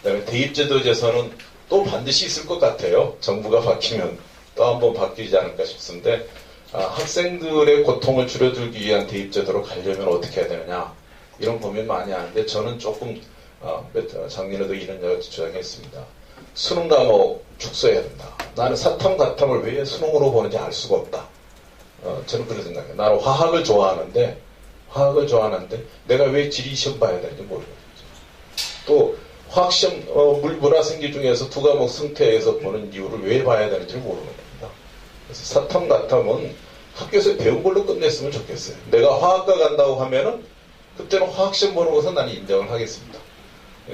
그 다음에 대입제도에서는 또 반드시 있을 것 같아요. 정부가 바뀌면 또 한번 바뀌지 않을까 싶은데, 학생들의 고통을 줄여들기 위한 대입제도로 가려면 어떻게 해야 되느냐, 이런 고민 많이 하는데, 저는 조금 작년에도 이런 주장했습니다. 수능 과목 축소해야 된다. 나는 사탐 가탐을 왜 수능으로 보는지 알 수가 없다. 저는 그런 생각해요. 나는 화학을 좋아하는데 내가 왜 지리 시험 봐야 되는지 모르겠어요. 또 화학시험 물화생기 중에서 두 과목 승태에서 보는 이유를 왜 봐야 되는지 모르는 겁니다. 그래서 사탐 가탐은 학교에서 배운 걸로 끝냈으면 좋겠어요. 내가 화학과 간다고 하면은 그때는 화학시험 보는 것은 나는 인정을 하겠습니다.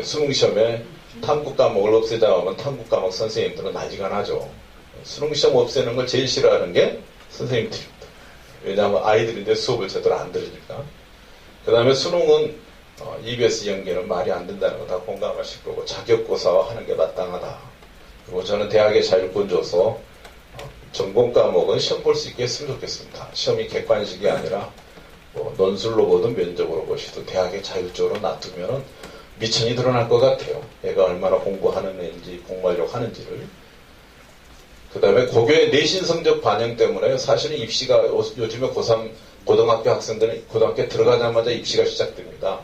수능시험에 탐구 과목을 없애자고 하면 탐구 과목 선생님들은 나지간하죠. 수능시험 없애는 걸 제일 싫어하는 게 선생님들입니다. 왜냐하면 아이들인데 수업을 제대로 안 들으니까. 그 다음에 수능은 EBS 연계는 말이 안 된다는 거 다 공감하실 거고, 자격고사와 하는 게 마땅하다. 그리고 저는 대학에 자율권 줘서 전공 과목은 시험 볼 수 있게 했으면 좋겠습니다. 시험이 객관식이 아니라 논술로 보든 면접으로 보시든 대학에 자율적으로 놔두면은 미천이 드러날 것 같아요. 얘가 얼마나 공부하는 애인지, 공부하려고 하는지를. 그 다음에 고교의 내신 성적 반영 때문에 사실은 입시가 요즘에 고3 고등학교 학생들은 고등학교에 들어가자마자 입시가 시작됩니다.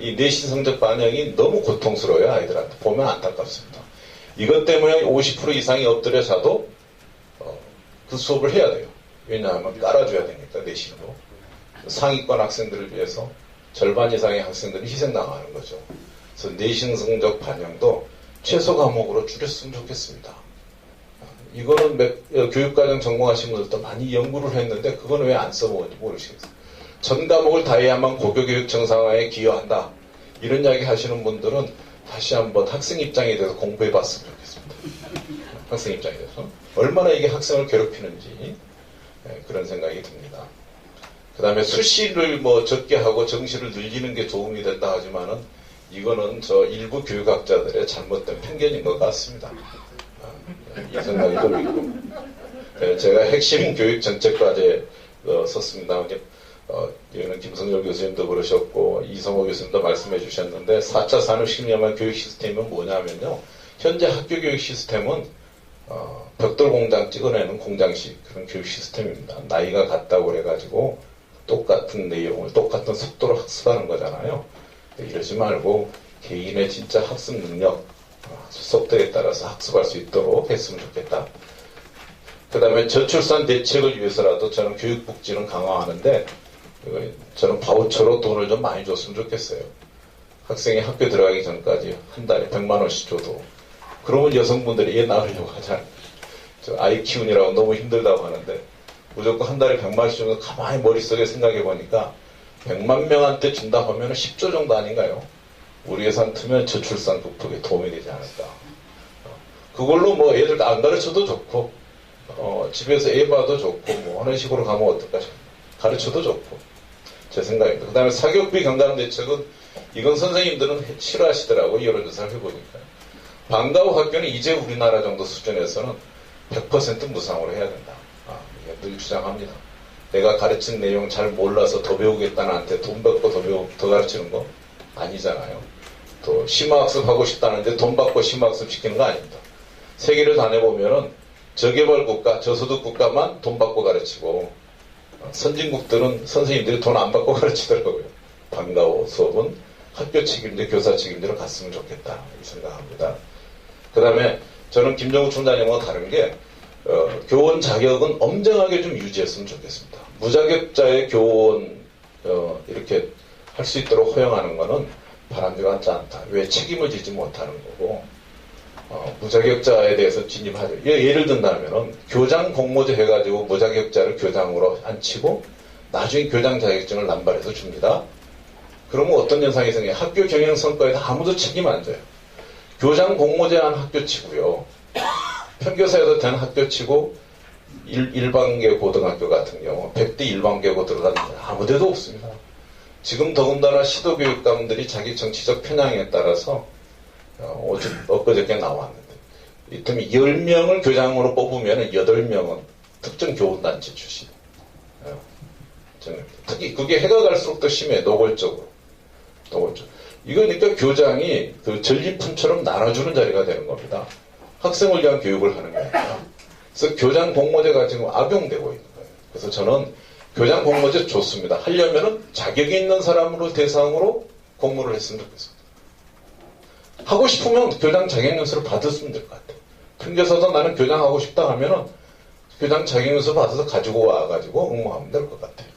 이 내신 성적 반영이 너무 고통스러워요. 아이들한테 보면 안타깝습니다. 이것 때문에 50% 이상이 엎드려 자도 그 수업을 해야 돼요. 왜냐하면 깔아줘야 되니까 내신으로. 상위권 학생들을 위해서 절반 이상의 학생들이 희생당하는 거죠. 그래서 내신 성적 반영도 최소 과목으로 줄였으면 좋겠습니다. 이거는 교육과정 전공하신 분들도 많이 연구를 했는데 그건 왜 안 써먹은지 모르시겠어요. 전 과목을 다 해야만 고교교육 정상화에 기여한다. 이런 이야기 하시는 분들은 다시 한번 학생 입장에 대해서 공부해 봤으면 좋겠습니다. 학생 입장에 대해서. 얼마나 이게 학생을 괴롭히는지 그런 생각이 듭니다. 그 다음에 수시를 뭐 적게 하고 정시를 늘리는 게 도움이 된다 하지만은 이거는 저 일부 교육학자들의 잘못된 편견인 것 같습니다. 이 생각이 좀 있고. 제가 핵심 교육 정책과제에 썼습니다. 이거는 김성열 교수님도 그러셨고 이성호 교수님도 말씀해 주셨는데 4차 산업식량화 교육 시스템은 뭐냐면요. 현재 학교 교육 시스템은 벽돌 공장 찍어내는 공장식 그런 교육 시스템입니다. 나이가 같다고 그래가지고 똑같은 내용을 똑같은 속도로 학습하는 거잖아요. 이러지 말고 개인의 진짜 학습 능력, 속도에 따라서 학습할 수 있도록 했으면 좋겠다. 그 다음에 저출산 대책을 위해서라도 저는 교육복지는 강화하는데 저는 바우처로 돈을 좀 많이 줬으면 좋겠어요. 학생이 학교 들어가기 전까지 한 달에 100만 원씩 줘도 그러면 여성분들이 애 낳으려고 하잖아요. 저 아이 키우느라고 너무 힘들다고 하는데 무조건 한 달에 100만 원씩 주면 가만히 머릿속에 생각해 보니까 100만 명한테 준다 하면 10조 정도 아닌가요? 우리 예산 트면 저출산 극복에 도움이 되지 않을까. 그걸로 뭐 애들 안 가르쳐도 좋고 집에서 애 봐도 좋고 뭐 어느 식으로 가면 어떨까 싶어요. 가르쳐도 좋고 제 생각입니다. 그 다음에 사교육비 경감 대책은 이건 선생님들은 싫어하시더라고요. 여론조사를 해보니까. 방과 후 학교는 이제 우리나라 정도 수준에서는 100% 무상으로 해야 된다. 늘 주장합니다. 내가 가르친 내용 잘 몰라서 더 배우겠다는한테 돈 받고 더 가르치는 거 아니잖아요. 또 심화학습 하고 싶다는데 돈 받고 심화학습 시키는 거 아닙니다. 세계를 다녀보면은 저개발 국가, 저소득 국가만 돈 받고 가르치고 선진국들은 선생님들이 돈 안 받고 가르치더라고요. 방과 후 수업은 학교 책임제, 교사 책임제로 갔으면 좋겠다 이 생각합니다. 그 다음에 저는 김정우 총장님과 다른 게 교원 자격은 엄정하게 좀 유지했으면 좋겠습니다. 무자격자의 교원 이렇게 할 수 있도록 허용하는 거는 바람직하지 않다. 왜 책임을 지지 못하는 거고 무자격자에 대해서 진입하죠. 예를 든다면은 교장 공모제 해가지고 무자격자를 교장으로 앉히고 나중에 교장 자격증을 남발해서 줍니다. 그러면 어떤 현상이 생겨요? 학교 경영 성과에도 아무도 책임 안 져요. 교장 공모제한 학교 치고요. 편교사에도 된 학교 치고 일반계 고등학교 같은 경우 100대 일반계고 들어가는 아무 데도 없습니다. 지금 더군다나 시도교육감들이 자기 정치적 편향에 따라서 엊그저께 나왔는데 이때문에 10명을 교장으로 뽑으면 8명은 특정 교원단체 출신. 특히 그게 해가 갈수록 더 심해. 노골적으로. 이거 그러니까 교장이 그 전리품처럼 나눠주는 자리가 되는 겁니다. 학생을 위한 교육을 하는 거니까. 그래서 교장 공모제가 지금 악용되고 있는 거예요. 그래서 저는 교장 공모제 좋습니다. 하려면은 자격이 있는 사람으로 대상으로 공모를 했으면 좋겠습니다. 하고 싶으면 교장 자격연수를 받았으면 될 것 같아요. 편교사도 나는 교장 하고 싶다 하면은 교장 자격연수 받아서 가지고 와가지고 응모하면 될 것 같아요.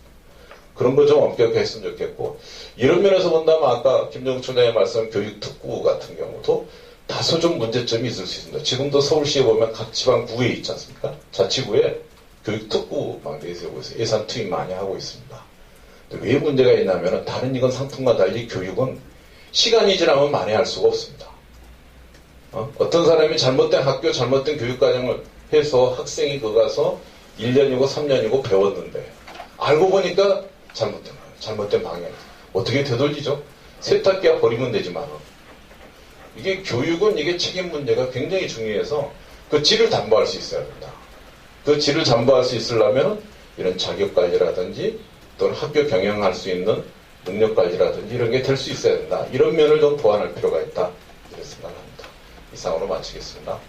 그런 거 좀 엄격하게 했으면 좋겠고, 이런 면에서 본다면 아까 김정우 총장의 말씀 교육특구 같은 경우도 다소 좀 문제점이 있을 수 있습니다. 지금도 서울시에 보면 각 지방구에 있지 않습니까? 자치구에 교육특구만 내세우고 있어요. 예산 투입 많이 하고 있습니다. 왜 문제가 있냐면 다른 이건 상품과 달리 교육은 시간이 지나면 만회할 수가 없습니다. 어떤 사람이 잘못된 학교, 잘못된 교육과정을 해서 학생이 그 가서 1년이고 3년이고 배웠는데 알고 보니까 잘못된 방향. 어떻게 되돌리죠? 세탁기야 버리면 되지만 이게 교육은 이게 책임 문제가 굉장히 중요해서 그 질을 담보할 수 있어야 된다. 그 질을 담보할 수 있으려면 이런 자격관리라든지 또는 학교 경영할 수 있는 능력관리라든지 이런 게 될 수 있어야 된다. 이런 면을 좀 보완할 필요가 있다. 이런 생각을 합니다. 이상으로 마치겠습니다.